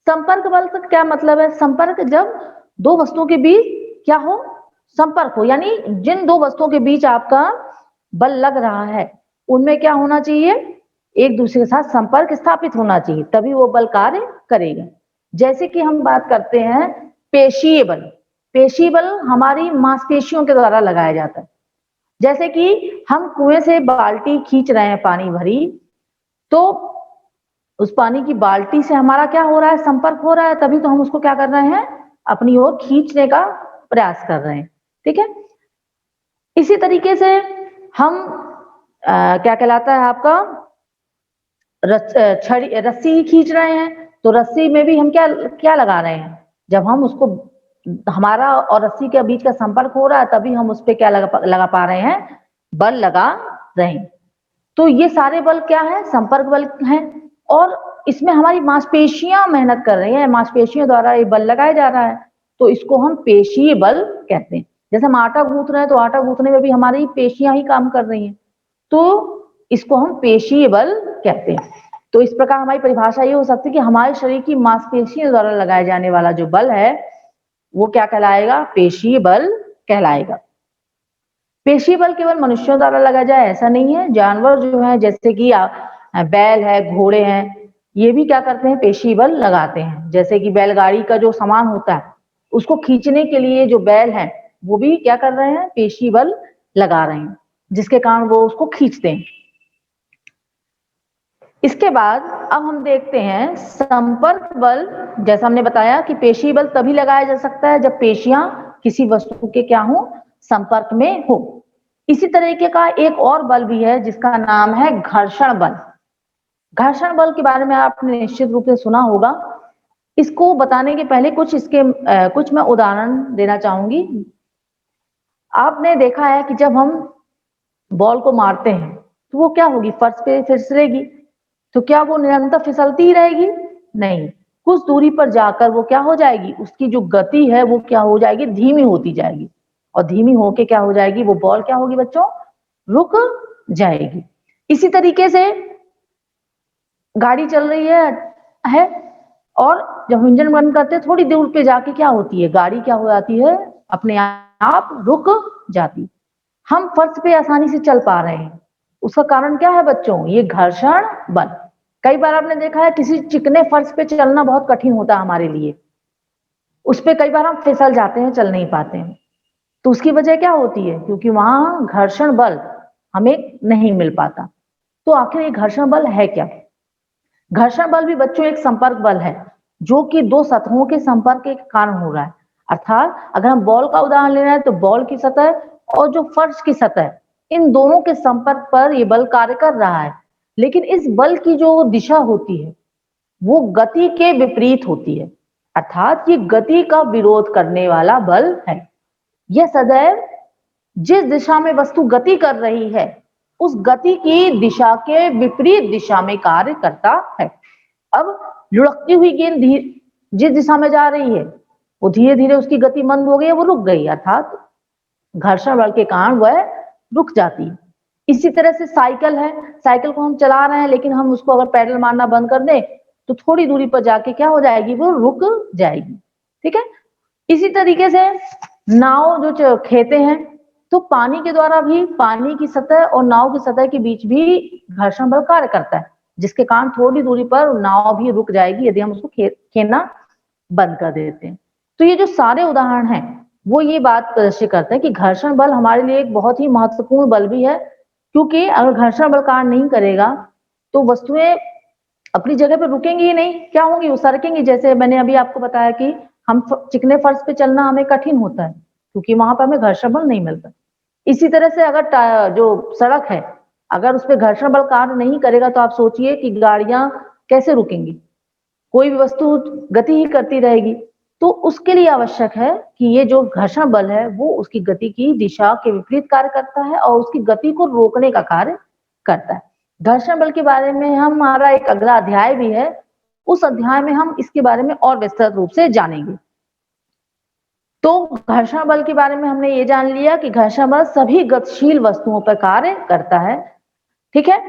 संपर्क बल का क्या मतलब है, संपर्क जब दो वस्तुओं के बीच क्या हो, संपर्क हो, यानी जिन दो वस्तुओं के बीच आपका बल लग रहा है उनमें क्या होना चाहिए, एक दूसरे के साथ संपर्क स्थापित होना चाहिए, तभी वो बल कार्य करेगा। जैसे कि हम बात करते हैं पेशीय बल। पेशीय बल हमारी मांसपेशियों के द्वारा लगाया जाता है। जैसे कि हम कुएं से बाल्टी खींच रहे हैं पानी भरी, तो उस पानी की बाल्टी से हमारा क्या हो रहा है, संपर्क हो रहा है, तभी तो हम उसको क्या कर रहे हैं, अपनी ओर खींचने का प्रयास कर रहे हैं। ठीक है, इसी तरीके से हम क्या कहलाता है आपका, रस्सी खींच रहे हैं, तो रस्सी में भी हम क्या क्या लगा रहे हैं, जब हम उसको, हमारा और रस्सी के बीच का संपर्क हो रहा है तभी हम उस पर क्या लगा पा रहे हैं, बल लगा रहे हैं। तो ये सारे बल क्या है, संपर्क बल हैं। और इसमें हमारी मांसपेशियां मेहनत कर रही हैं, मांसपेशियों द्वारा ये बल लगाया जा रहा है, तो इसको हम पेशीय बल कहते हैं। जैसे हम आटा गूंथ रहे हैं तो आटा गूंथने में भी हमारी पेशियां ही काम कर रही हैं, तो इसको हम पेशीय बल कहते हैं। तो इस प्रकार हमारी परिभाषा ये हो सकती है कि हमारे शरीर की मांसपेशियों द्वारा लगाए जाने वाला जो बल है वो क्या कहलाएगा, पेशीय बल कहलाएगा। पेशीय बल केवल मनुष्यों द्वारा लगाया जाए ऐसा नहीं है, जानवर जो है जैसे कि बैल है, घोड़े हैं, ये भी क्या करते हैं, पेशीय बल लगाते हैं। जैसे कि बैलगाड़ी का जो सामान होता है उसको खींचने के लिए जो बैल है वो भी क्या कर रहे हैं, पेशीय बल लगा रहे हैं, जिसके कारण वो उसको खींचते हैं। इसके बाद अब हम देखते हैं संपर्क बल। जैसा हमने बताया कि पेशीय बल तभी लगाया जा सकता है जब पेशियां किसी वस्तु के क्या हो, संपर्क में हो। इसी तरीके का एक और बल भी है जिसका नाम है घर्षण बल। घर्षण बल के बारे में आपने निश्चित रूप से सुना होगा। इसको बताने के पहले कुछ मैं उदाहरण देना चाहूंगी। आपने देखा है कि जब हम बॉल को मारते हैं तो वो क्या होगी, फर्श पे फिसलेगी, तो क्या वो निरंतर फिसलती ही रहेगी, नहीं, कुछ दूरी पर जाकर वो क्या हो जाएगी, उसकी जो गति है वो क्या हो जाएगी, धीमी होती जाएगी, और धीमी होके क्या हो जाएगी, वो बॉल क्या होगी बच्चों, रुक जाएगी। इसी तरीके से गाड़ी चल रही है और जब हम इंजन बंद करते हैं थोड़ी दूर पे जाके क्या होती है, गाड़ी क्या हो जाती है, अपने आप रुक जाती। हम फर्श पे आसानी से चल पा रहे हैं, उसका कारण क्या है बच्चों, ये घर्षण बल। कई बार आपने देखा है किसी चिकने फर्श पे चलना बहुत कठिन होता है हमारे लिए, उस पे कई बार हम फिसल जाते हैं, चल नहीं पाते हैं। तो उसकी वजह क्या होती है, क्योंकि वहां घर्षण बल हमें नहीं मिल पाता। तो आखिर ये घर्षण बल है क्या? घर्षण बल भी बच्चों एक संपर्क बल है जो कि दो सतहों के संपर्क के कारण हो रहा है। अर्थात अगर हम बॉल का उदाहरण ले रहे हैं तो बॉल की सतह और जो फर्श की सतह, इन दोनों के संपर्क पर ये बल कार्य कर रहा है। लेकिन इस बल की जो दिशा होती है वो गति के विपरीत होती है, अर्थात ये गति का विरोध करने वाला बल है। यह सदैव जिस दिशा में वस्तु गति कर रही है उस गति की दिशा के विपरीत दिशा में कार्य करता है। अब लुढ़कती हुई गेंद जिस दिशा में जा रही है वो धीरे धीरे उसकी गति मंद हो गई है, वो रुक गई, अर्थात घर्षण बल के कारण वह रुक जाती है। इसी तरह से साइकिल है, साइकिल को हम चला रहे हैं लेकिन हम उसको अगर पैडल मारना बंद कर दें तो थोड़ी दूरी पर जाके क्या हो जाएगी, वो रुक जाएगी। ठीक है। इसी तरीके से नाव जो खेते हैं तो पानी के द्वारा भी पानी की सतह और नाव की सतह के बीच भी घर्षण बल कार्य करता है, जिसके कारण थोड़ी दूरी पर नाव भी रुक जाएगी यदि हम उसको खेलना बंद कर देते हैं। तो ये जो सारे उदाहरण हैं वो ये बात प्रदर्शित करते हैं कि घर्षण बल हमारे लिए एक बहुत ही महत्वपूर्ण बल भी है, क्योंकि अगर घर्षण बल कार्य नहीं करेगा तो वस्तुएं अपनी जगह पर रुकेंगी ही नहीं, क्या होंगी, वो सरकेंगी। जैसे मैंने अभी आपको बताया कि हम चिकने फर्श पे चलना हमें कठिन होता है क्योंकि वहां पर हमें घर्षण बल नहीं मिलता। इसी तरह से अगर जो सड़क है अगर उस पर घर्षण बल कार्य नहीं करेगा तो आप सोचिए कि गाड़ियां कैसे रुकेंगी, कोई भी वस्तु गति ही करती रहेगी। तो उसके लिए आवश्यक है कि ये जो घर्षण बल है वो उसकी गति की दिशा के विपरीत कार्य करता है और उसकी गति को रोकने का कार्य करता है। घर्षण बल के बारे में हमारा एक अगला अध्याय भी है, उस अध्याय में हम इसके बारे में और विस्तृत रूप से जानेंगे। तो घर्षण बल के बारे में हमने ये जान लिया कि घर्षण बल सभी गतिशील वस्तुओं पर कार्य करता है, ठीक है,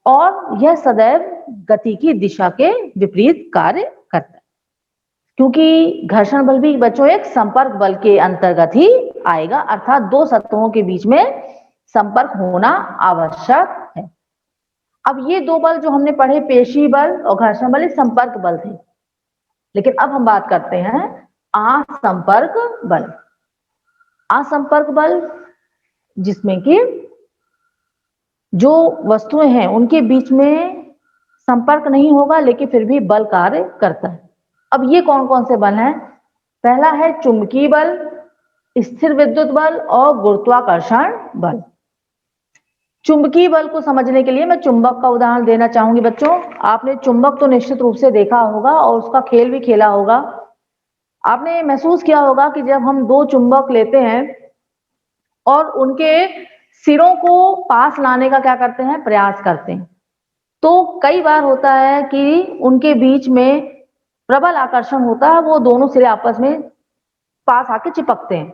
और यह सदैव गति की दिशा के विपरीत कार्य करता है, क्योंकि घर्षण बल भी बच्चों एक संपर्क बल के अंतर्गत ही आएगा, अर्थात दो सतहों के बीच में संपर्क होना आवश्यक है। अब ये दो बल जो हमने पढ़े, पेशी बल और घर्षण बल, संपर्क बल थे। लेकिन अब हम बात करते हैं असंपर्क बल। असंपर्क बल जिसमें कि जो वस्तुएं हैं उनके बीच में संपर्क नहीं होगा लेकिन फिर भी बल कार्य करता है। अब ये कौन कौन से बल हैं? पहला है चुंबकीय बल, स्थिर विद्युत बल और गुरुत्वाकर्षण बल। चुंबकीय बल को समझने के लिए मैं चुंबक का उदाहरण देना चाहूंगी। बच्चों, आपने चुंबक तो निश्चित रूप से देखा होगा और उसका खेल भी खेला होगा। आपने महसूस किया होगा कि जब हम दो चुंबक लेते हैं और उनके सिरों को पास लाने का क्या करते हैं, प्रयास करते हैं, तो कई बार होता है कि उनके बीच में प्रबल आकर्षण होता है, वो दोनों सिरे आपस में पास आके चिपकते हैं।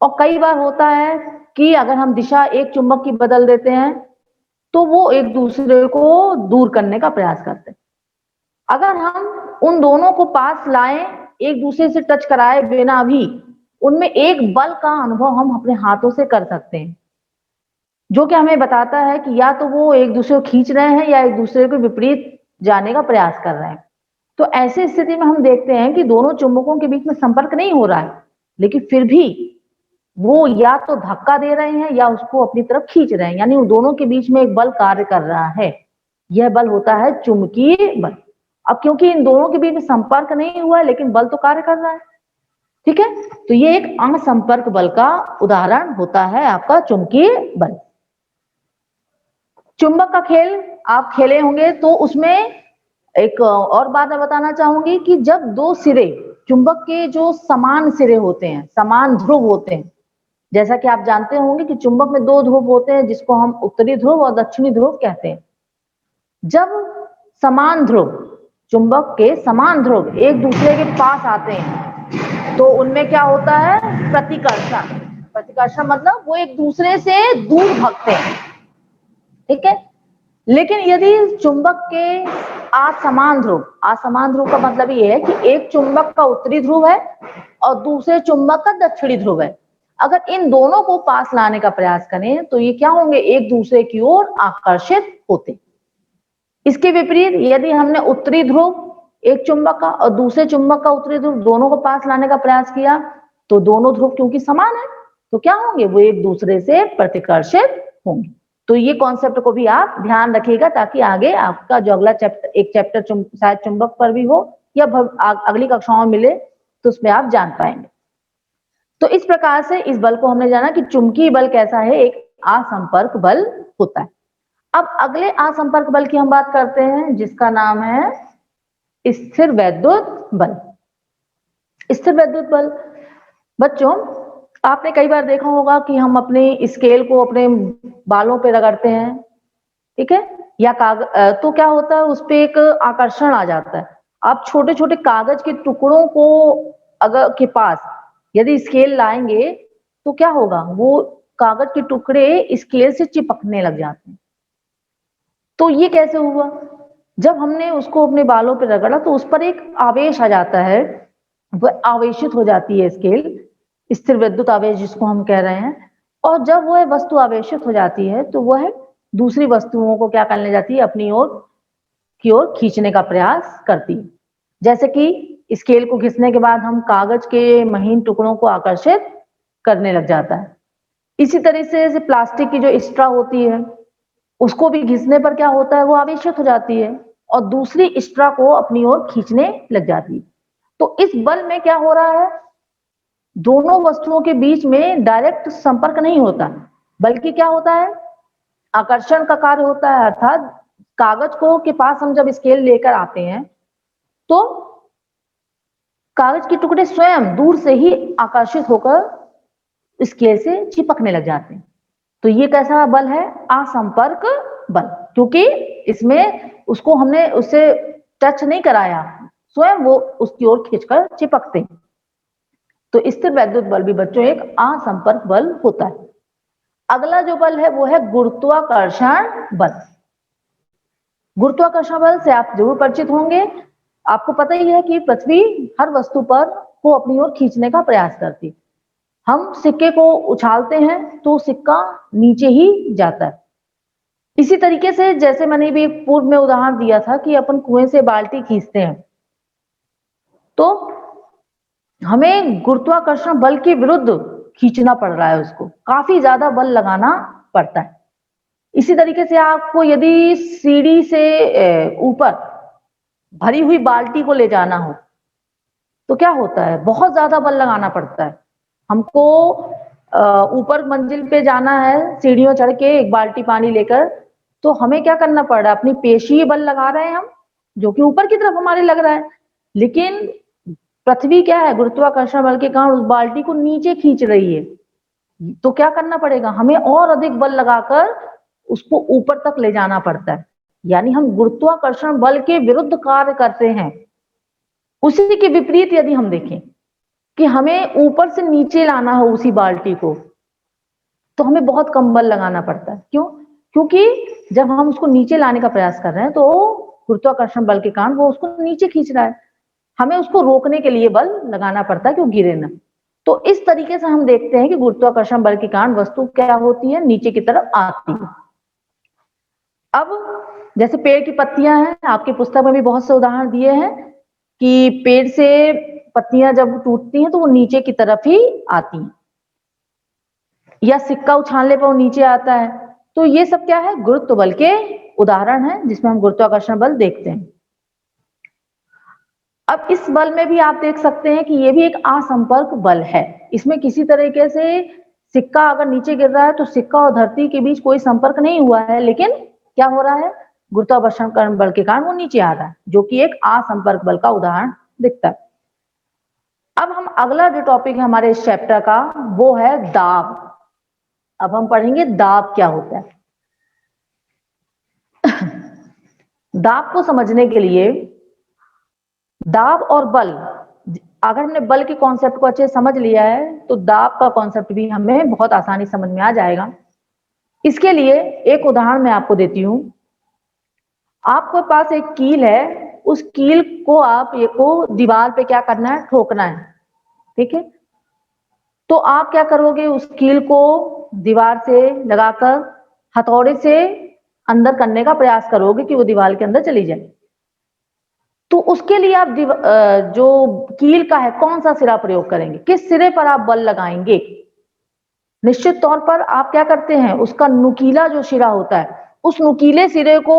और कई बार होता है कि अगर हम दिशा एक चुंबक की बदल देते हैं तो वो एक दूसरे को दूर करने का प्रयास करते हैं। अगर हम उन दोनों को पास लाएं, एक दूसरे से टच कराए बिना भी, उनमें एक बल का अनुभव हम अपने हाथों से कर सकते हैं, जो कि हमें बताता है कि या तो वो एक दूसरे को खींच रहे हैं या एक दूसरे के विपरीत जाने का प्रयास कर रहे हैं। तो ऐसी स्थिति में हम देखते हैं कि दोनों चुंबकों के बीच में संपर्क नहीं हो रहा है, लेकिन फिर भी वो या तो धक्का दे रहे हैं या उसको अपनी तरफ खींच रहे हैं, यानी उन दोनों के बीच में एक बल कार्य कर रहा है। यह बल होता है चुंबकीय बल। अब क्योंकि इन दोनों के बीच में संपर्क नहीं हुआ है लेकिन बल तो कार्य कर रहा है, ठीक है, तो ये एक असंपर्क बल का उदाहरण होता है आपका चुंबकीय बल। चुंबक का खेल आप खेले होंगे तो उसमें एक और बात मैं बताना चाहूंगी कि जब दो सिरे, चुंबक के जो समान सिरे होते हैं, समान ध्रुव होते हैं, जैसा कि आप जानते होंगे कि चुंबक में दो ध्रुव होते हैं जिसको हम उत्तरी ध्रुव और दक्षिणी ध्रुव कहते हैं। जब समान ध्रुव, चुंबक के समान ध्रुव एक दूसरे के पास आते हैं तो उनमें क्या होता है, प्रतिकर्षण। प्रतिकर्षण मतलब वो एक दूसरे से दूर भागते हैं, ठीक है। लेकिन यदि चुंबक के असमान ध्रुव, असमान ध्रुव का मतलब ये है कि एक चुंबक का उत्तरी ध्रुव है और दूसरे चुंबक का दक्षिणी ध्रुव है, अगर इन दोनों को पास लाने का प्रयास करें तो ये क्या होंगे, एक दूसरे की ओर आकर्षित होते। इसके विपरीत यदि हमने उत्तरी ध्रुव एक चुंबक का और दूसरे चुंबक का उत्तरी ध्रुव दोनों को पास लाने का प्रयास किया तो दोनों ध्रुव क्योंकि समान है तो क्या होंगे, वो एक दूसरे से प्रतिकर्षित होंगे। तो ये कॉन्सेप्ट को भी आप ध्यान रखिएगा ताकि आगे आपका जो अगला चैप्टर, एक चैप्टर शायद चुंबक पर भी हो या अगली कक्षाओं में मिले तो उसमें आप जान पाएंगे। तो इस प्रकार से इस बल को हमने जाना कि चुंबकीय बल कैसा है, एक असंपर्क बल होता है। अब अगले असंपर्क बल की हम बात करते हैं जिसका नाम है स्थिर वैद्युत बल। स्थिर वैद्युत बल, बच्चों आपने कई बार देखा होगा कि हम अपने स्केल को अपने बालों पे रगड़ते हैं, ठीक है, या तो क्या होता है उस पे एक आकर्षण आ जाता है। आप छोटे छोटे कागज के टुकड़ों को अगर के पास यदि स्केल लाएंगे तो क्या होगा, वो कागज के टुकड़े स्केल से चिपकने लग जाते हैं। तो ये कैसे हुआ, जब हमने उसको अपने बालों पे रगड़ा तो उस पर एक आवेश आ जाता है, वह आवेशित हो जाती है स्केल, स्थिर विद्युत आवेश जिसको हम कह रहे हैं। और जब वह वस्तु आवेशित हो जाती है तो वह दूसरी वस्तुओं को क्या करने जाती है, अपनी ओर खींचने का प्रयास करती है। जैसे कि स्केल को घिसने के बाद हम कागज के महीन टुकड़ों को आकर्षित करने लग जाता है। इसी तरह से प्लास्टिक की जो स्ट्रा होती है उसको भी घिसने पर क्या होता है, वो आवेशित हो जाती है और दूसरी स्ट्रा को अपनी ओर खींचने लग जाती है। तो इस बल में क्या हो रहा है, दोनों वस्तुओं के बीच में डायरेक्ट संपर्क नहीं होता, बल्कि क्या होता है, आकर्षण का कार्य होता है। अर्थात कागज को के पास हम जब स्केल लेकर आते हैं तो कागज के टुकड़े स्वयं दूर से ही आकर्षित होकर स्केल से चिपकने लग जाते हैं। तो ये कैसा बल है, असंपर्क बल, क्योंकि इसमें उसको हमने उससे टच नहीं कराया, स्वयं वो उसकी ओर खींचकर चिपकते हैं। तो स्थिर वैद्युत बल भी बच्चों एक असंपर्क बल होता है। अगला जो बल है वो है गुरुत्वाकर्षण बल। गुरुत्वाकर्षण बल से आप जरूर परिचित होंगे। आपको पता ही है कि पृथ्वी हर वस्तु पर को अपनी ओर खींचने का प्रयास करती है। हम सिक्के को उछालते हैं तो सिक्का नीचे ही जाता है। इसी तरीके से जैसे मैंने भी पूर्व में उदाहरण दिया था कि अपन कुएं से बाल्टी खींचते हैं तो हमें गुरुत्वाकर्षण बल के विरुद्ध खींचना पड़ रहा है, उसको काफी ज्यादा बल लगाना पड़ता है। इसी तरीके से आपको यदि सीढ़ी से ऊपर भरी हुई बाल्टी को ले जाना हो तो क्या होता है, बहुत ज्यादा बल लगाना पड़ता है। हमको ऊपर मंजिल पे जाना है सीढ़ियों चढ़ के एक बाल्टी पानी लेकर, तो हमें क्या करना पड़ रहा है, अपनी पेशी बल लगा रहे हैं हम, जो कि ऊपर की तरफ हमारे लग रहा है, लेकिन पृथ्वी क्या है, गुरुत्वाकर्षण बल के कारण उस बाल्टी को नीचे खींच रही है। तो क्या करना पड़ेगा, हमें और अधिक बल लगाकर उसको ऊपर तक ले जाना पड़ता है। यानी हम गुरुत्वाकर्षण बल के विरुद्ध कार्य करते हैं। उसी के विपरीत यदि हम देखें कि हमें ऊपर से नीचे लाना हो उसी बाल्टी को, तो हमें बहुत कम बल लगाना पड़ता है। क्यों? क्योंकि जब हम उसको नीचे लाने का प्रयास कर रहे हैं तो गुरुत्वाकर्षण बल के कारण वो उसको नीचे खींच रहा है, हमें उसको रोकने के लिए बल लगाना पड़ता है कि वो गिरे ना। तो इस तरीके से हम देखते हैं कि गुरुत्वाकर्षण बल के कारण वस्तु क्या होती है, नीचे की तरफ आती है। अब जैसे पेड़ की पत्तियां हैं, आपकी पुस्तक में भी बहुत से उदाहरण दिए हैं कि पेड़ से पत्तियां जब टूटती हैं तो वो नीचे की तरफ ही आती हैं, या सिक्का उछालने पर वो नीचे आता है। तो ये सब क्या है, गुरुत्व बल के उदाहरण है जिसमें हम गुरुत्वाकर्षण बल देखते हैं। अब इस बल में भी आप देख सकते हैं कि ये भी एक असंपर्क बल है। इसमें किसी तरीके से सिक्का अगर नीचे गिर रहा है तो सिक्का और धरती के बीच कोई संपर्क नहीं हुआ है, लेकिन क्या हो रहा है, गुरुत्वाकर्षण बल के कारण वो नीचे आ रहा है, जो कि एक असंपर्क बल का उदाहरण दिखता है। अब हम अगला जो टॉपिक है हमारे इस चैप्टर का वो है दाब। अब हम पढ़ेंगे दाब क्या होता है। दाब को समझने के लिए दाब और बल, अगर हमने बल के कॉन्सेप्ट को अच्छे से समझ लिया है तो दाब का कॉन्सेप्ट भी हमें बहुत आसानी समझ में आ जाएगा। इसके लिए एक उदाहरण मैं आपको देती हूं। आपके पास एक कील है, उस कील को आप ये को दीवार पे क्या करना है, ठोकना है, ठीक है। तो आप क्या करोगे, उस कील को दीवार से लगाकर हथौड़े से अंदर करने का प्रयास करोगे कि वो दीवार के अंदर चली जाए। तो उसके लिए आप जो कील का है कौन सा सिरा प्रयोग करेंगे, किस सिरे पर आप बल लगाएंगे। निश्चित तौर पर आप क्या करते हैं, उसका नुकीला जो सिरा होता है उस नुकीले सिरे को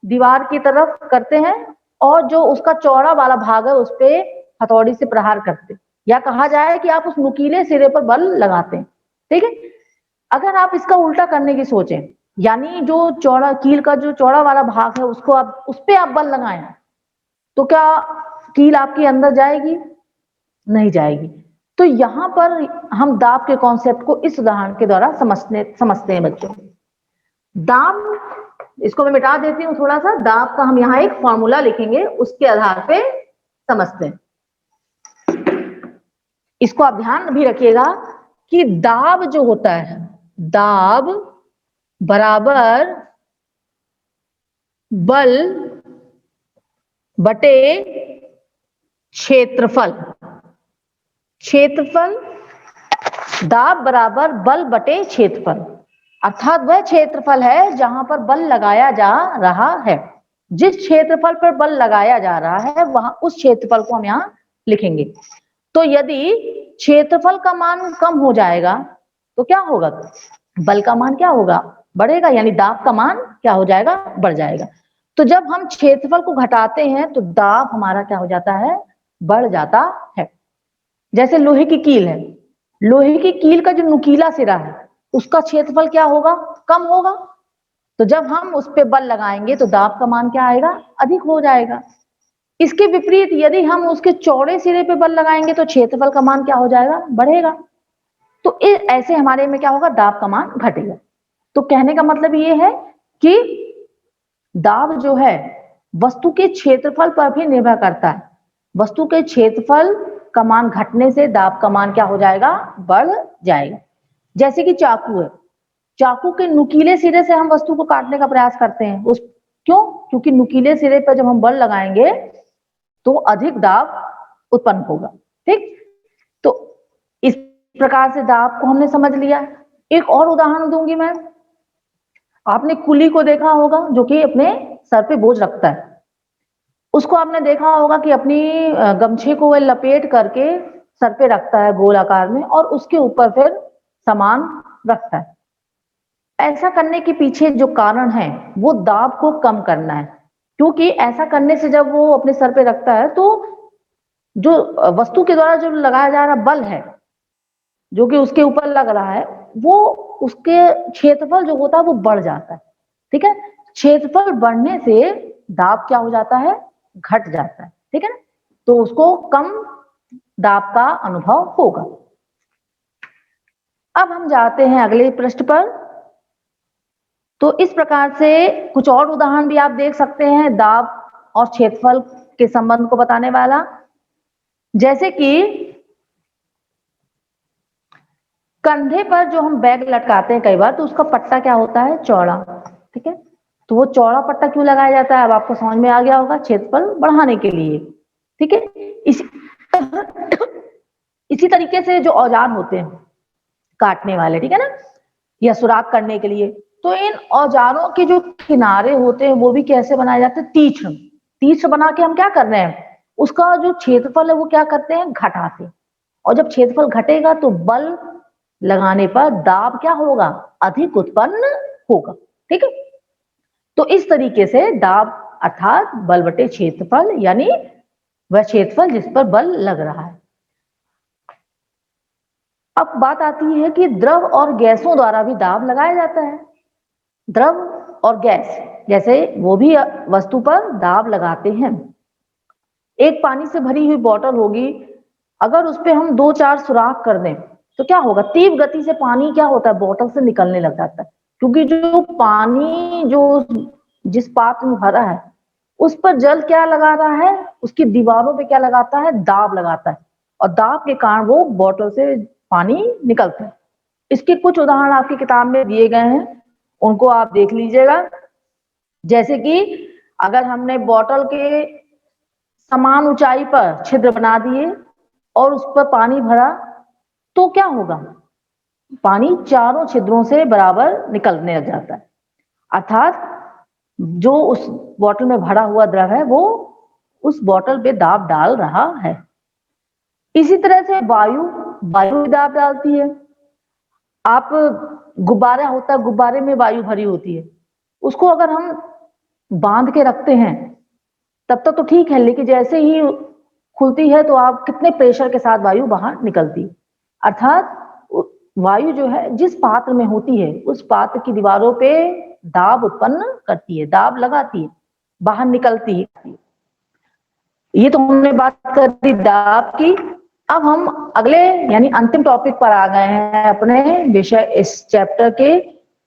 दीवार की तरफ करते हैं और जो उसका चौड़ा वाला भाग है उस पे हथौड़ी से प्रहार करते हैं, या कहा जाए कि आप उस नुकीले सिरे पर बल लगाते हैं। ठीक है, अगर आप इसका उल्टा करने की सोचें, यानी जो चौड़ा कील का जो चौड़ा वाला भाग है उसको आप उस पे आप बल लगाएं, तो क्या कील आपके अंदर जाएगी? नहीं जाएगी। तो यहां पर हम दाब के कॉन्सेप्ट को इस उदाहरण के द्वारा समझते हैं बच्चों। दाब, इसको मैं मिटा देती हूँ थोड़ा सा, दाब का हम यहाँ एक फॉर्मूला लिखेंगे, उसके आधार पे समझते हैं। इसको आप ध्यान भी रखिएगा कि दाब जो होता है, दाब बराबर बल बटे क्षेत्रफल। क्षेत्रफल, दाब बराबर बल बटे क्षेत्रफल, अर्थात वह क्षेत्रफल है जहां पर बल लगाया जा रहा है। जिस क्षेत्रफल पर बल लगाया जा रहा है वहां उस क्षेत्रफल को हम यहाँ लिखेंगे। तो यदि क्षेत्रफल का मान कम हो जाएगा तो क्या होगा, बल का मान क्या होगा, बढ़ेगा, यानी दाब का मान क्या हो जाएगा, बढ़ जाएगा। तो जब हम क्षेत्रफल को घटाते हैं तो दाब हमारा क्या हो जाता है, बढ़ जाता है। जैसे लोहे की कील है, लोहे की कील का जो नुकीला सिरा है उसका क्षेत्रफल क्या होगा, कम होगा। तो जब हम उस पर बल लगाएंगे तो दाब का मान क्या आएगा, अधिक हो जाएगा। इसके विपरीत यदि हम उसके चौड़े सिरे पे बल लगाएंगे तो क्षेत्रफल का मान क्या हो जाएगा, बढ़ेगा। तो ऐसे हमारे में क्या होगा, दाब का मान घटेगा। तो कहने का मतलब ये है कि दाब जो है वस्तु के क्षेत्रफल पर भी निर्भर करता है। वस्तु के क्षेत्रफल का मान घटने से दाब का मान क्या हो जाएगा, बढ़ जाएगा। जैसे कि चाकू है, चाकू के नुकीले सिरे से हम वस्तु को काटने का प्रयास करते हैं, उस क्यों, क्योंकि नुकीले सिरे पर जब हम बल लगाएंगे तो अधिक दाब उत्पन्न होगा। ठीक, तो इस प्रकार से दाब को हमने समझ लिया। एक और उदाहरण दूंगी मैं। आपने कुली को देखा होगा जो कि अपने सर पे बोझ रखता है, उसको आपने देखा होगा कि अपनी गमछे को वह लपेट करके सर पे रखता है गोल आकार में और उसके ऊपर फिर सामान रखता है। ऐसा करने के पीछे जो कारण है वो दाब को कम करना है, क्योंकि ऐसा करने से जब वो अपने सर पे रखता है तो जो वस्तु के द्वारा जो लगाया जा रहा बल है जो कि उसके ऊपर लग रहा है वो उसके क्षेत्रफल जो होता है वो बढ़ जाता है। ठीक है, क्षेत्रफल बढ़ने से दाब क्या हो जाता है, घट जाता है। ठीक है ना, तो उसको कम दाब का अनुभव होगा। अब हम जाते हैं अगले पृष्ठ पर। तो इस प्रकार से कुछ और उदाहरण भी आप देख सकते हैं दाब और क्षेत्रफल के संबंध को बताने वाला। जैसे कि कंधे पर जो हम बैग लटकाते हैं कई बार, तो उसका पट्टा क्या होता है, चौड़ा। ठीक है, तो वो चौड़ा पट्टा क्यों लगाया जाता है, अब आपको समझ में आ गया होगा, क्षेत्रफल बढ़ाने के लिए। ठीक है, इसी तरीके से जो औजार होते हैं काटने वाले, ठीक है ना, या सुराख करने के लिए, तो इन औजारों के जो किनारे होते हैं वो भी कैसे बनाए जाते हैं, तीक्ष्ण। तीक्ष्ण बना के हम क्या कर रहे हैं, उसका जो क्षेत्रफल है वो क्या करते हैं, घटाते हैं। और जब क्षेत्रफल घटेगा तो बल लगाने पर दाब क्या होगा, अधिक उत्पन्न होगा। ठीक है, तो इस तरीके से दाब अर्थात बल बटे क्षेत्रफल, यानी वह क्षेत्रफल जिस पर बल लग रहा है। अब बात आती है कि द्रव और गैसों द्वारा भी दाब लगाया जाता है। द्रव और गैस जैसे वो भी वस्तु पर दाब लगाते हैं। एक पानी से भरी हुई बोतल होगी, अगर उस पर हम 2-4 सुराख कर दें तो क्या होगा, तीव्र गति से पानी क्या होता है, बोतल से निकलने लग जाता है। क्योंकि जो पानी जो जिस पात्र में भरा है उस पर जल क्या लगा रहा है, उसकी दीवारों पे क्या लगाता है, दाब लगाता है, और दाब के कारण वो बोतल से पानी निकलता है। इसके कुछ उदाहरण आपकी किताब में दिए गए हैं, उनको आप देख लीजिएगा। जैसे कि अगर हमने बोतल के समान ऊंचाई पर छिद्र बना दिए और उस पर पानी भरा तो क्या होगा, पानी चारों छिद्रों से बराबर निकलने लग जाता है। अर्थात जो उस बोतल में भरा हुआ द्रव है वो उस बोतल पे दाब डाल रहा है। इसी तरह से वायु दाब डालती है। आप गुब्बारा होता है, गुब्बारे में वायु भरी होती है, उसको अगर हम बांध के रखते हैं तब तक तो ठीक है, लेकिन जैसे ही खुलती है तो आप कितने प्रेशर के साथ वायु बाहर निकलती, अर्थात वायु जो है जिस पात्र में होती है उस पात्र की दीवारों पे दाब उत्पन्न करती है, दाब लगाती है, बाहर निकलती है। ये तो हमने बात कर दी दाब की। अब हम अगले यानी अंतिम टॉपिक पर आ गए हैं अपने विषय इस चैप्टर के,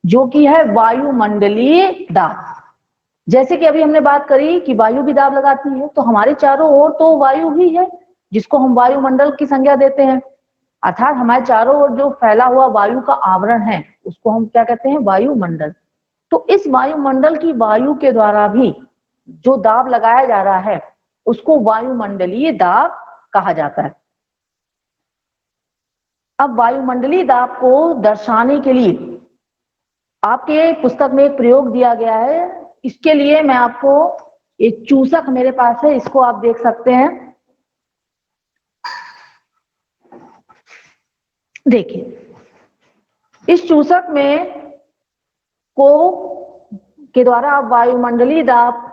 जो कि है वायुमंडलीय दाब। जैसे कि अभी हमने बात करी कि वायु भी दाब लगाती है, तो हमारे चारों ओर तो वायु ही है जिसको हम वायुमंडल की संज्ञा देते हैं, अर्थात हमारे चारों ओर जो फैला हुआ वायु का आवरण है उसको हम क्या कहते हैं, वायुमंडल। तो इस वायुमंडल की वायु के द्वारा भी जो दाब लगाया जा रहा है उसको वायुमंडलीय दाब कहा जाता है। अब वायुमंडलीय दाब को दर्शाने के लिए आपके पुस्तक में एक प्रयोग दिया गया है। इसके लिए मैं आपको एक चूसक मेरे पास है, इसको आप देख सकते हैं। देखिए, इस चूसक में को के द्वारा आप वायुमंडलीय दाब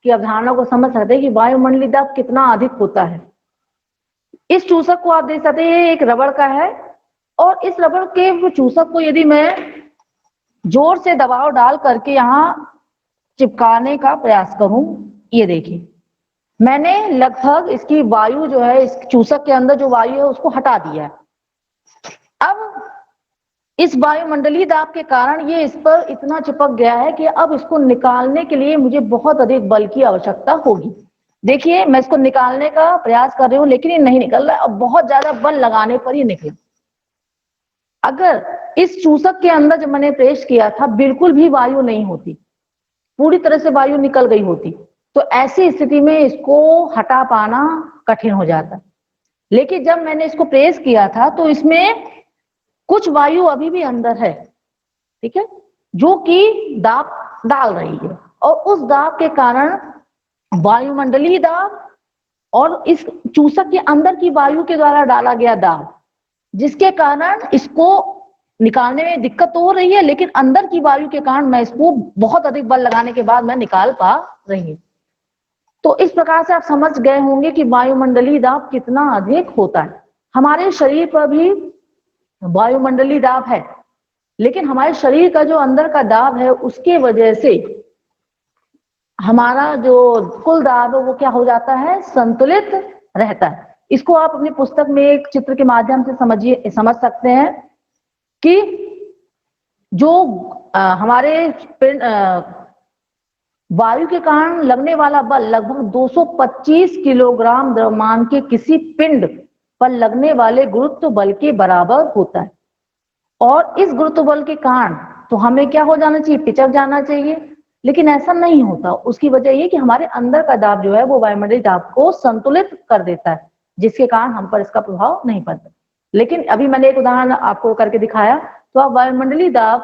की अवधारणा को समझ सकते हैं कि वायुमंडलीय दाब कितना अधिक होता है। इस चूसक को आप देख सकते हैं, एक रबड़ का है, और इस रबड़ के चूसक को यदि मैं जोर से दबाव डाल करके यहां चिपकाने का प्रयास करूं, ये देखिए मैंने लगभग इसकी वायु जो है, इस चूसक के अंदर जो वायु है उसको हटा दिया है। अब इस वायुमंडलीय दाब के कारण ये इस पर इतना चिपक गया है कि अब इसको निकालने के लिए मुझे बहुत अधिक बल की आवश्यकता होगी। देखिए मैं इसको निकालने का प्रयास कर रही हूं लेकिन ये नहीं निकल रहा है, अब बहुत ज्यादा बल लगाने पर ये निकला। अगर इस चूसक के अंदर जब मैंने प्रेस किया था बिल्कुल भी वायु नहीं होती, पूरी तरह से वायु निकल गई होती, तो ऐसी स्थिति में इसको हटा पाना कठिन हो जाता। लेकिन जब मैंने इसको प्रेस किया था तो इसमें कुछ वायु अभी भी अंदर है, ठीक है, जो कि दाब डाल रही है, और उस दाब के कारण वायुमंडलीय दाब और इस चूसक के अंदर की वायु के द्वारा डाला गया दाब, जिसके कारण इसको निकालने में दिक्कत तो हो रही है, लेकिन अंदर की वायु के कारण मैं इसको बहुत अधिक बल लगाने के बाद मैं निकाल पा रही हूं। तो इस प्रकार से आप समझ गए होंगे कि वायुमंडलीय दाब कितना अधिक होता है। हमारे शरीर पर भी वायुमंडलीय दाब है, लेकिन हमारे शरीर का जो अंदर का दाब है उसके वजह से हमारा जो कुल दाब है वो क्या हो जाता है, संतुलित रहता है। इसको आप अपनी पुस्तक में एक चित्र के माध्यम से समझ सकते हैं कि जो हमारे वायु के कारण लगने वाला बल लगभग 225 किलोग्राम द्रव्यमान के किसी पिंड पर लगने वाले गुरुत्व बल के बराबर होता है। और इस गुरुत्व बल के कारण तो हमें क्या हो जाना चाहिए, पिचक जाना चाहिए, लेकिन ऐसा नहीं होता। उसकी वजह ये कि हमारे अंदर का दाब जो है वो वायुमंडलीय दाब को संतुलित कर देता है, जिसके कारण हम पर इसका प्रभाव नहीं पड़ता। लेकिन अभी मैंने एक उदाहरण आपको करके दिखाया, तो आप वायुमंडलीय दाब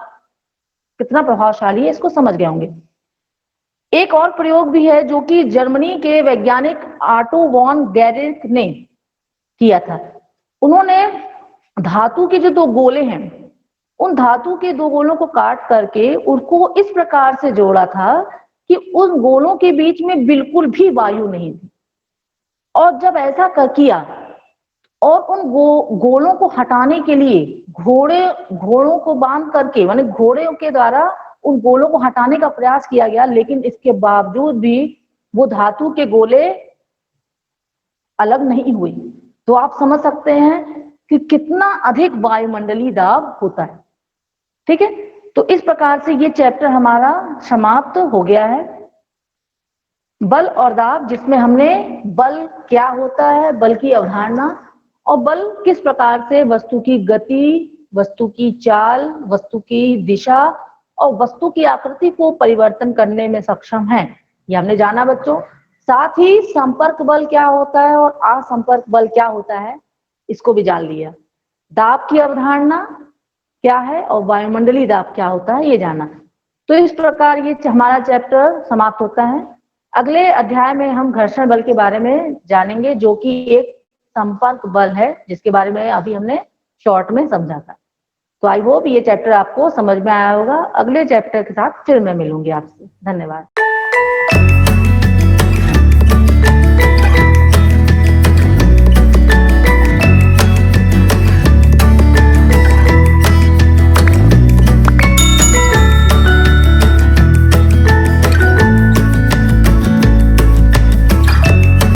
कितना प्रभावशाली है इसको समझ गए होंगे। एक और प्रयोग भी है जो कि जर्मनी के वैज्ञानिक आटो वॉन गैरिक ने किया था। उन्होंने धातु के जो दो गोले हैं, उन धातु के दो गोलों को काट करके उनको इस प्रकार से जोड़ा था कि उन गोलों के बीच में बिल्कुल भी वायु नहीं थी। और जब ऐसा किया और उन गोलों को हटाने के लिए घोड़ों को बांध करके, माने घोड़े के द्वारा उन गोलों को हटाने का प्रयास किया गया, लेकिन इसके बावजूद भी वो धातु के गोले अलग नहीं हुए। तो आप समझ सकते हैं कि कितना अधिक वायुमंडलीय दाब होता है। ठीक है, तो इस प्रकार से ये चैप्टर हमारा समाप्त हो गया है, बल और दाब, जिसमें हमने बल क्या होता है, बल की अवधारणा, और बल किस प्रकार से वस्तु की गति, वस्तु की चाल, वस्तु की दिशा और वस्तु की आकृति को परिवर्तन करने में सक्षम है, ये हमने जाना बच्चों। साथ ही संपर्क बल क्या होता है और असंपर्क बल क्या होता है इसको भी जान लिया। दाब की अवधारणा क्या है और वायुमंडलीय दाब क्या होता है ये जाना। तो इस प्रकार ये हमारा चैप्टर समाप्त होता है। अगले अध्याय में हम घर्षण बल के बारे में जानेंगे, जो कि एक संपर्क बल है, जिसके बारे में अभी हमने शॉर्ट में समझा था। तो आई होप ये चैप्टर आपको समझ में आया होगा। अगले चैप्टर के साथ फिर मैं मिलूंगी आपसे। धन्यवाद।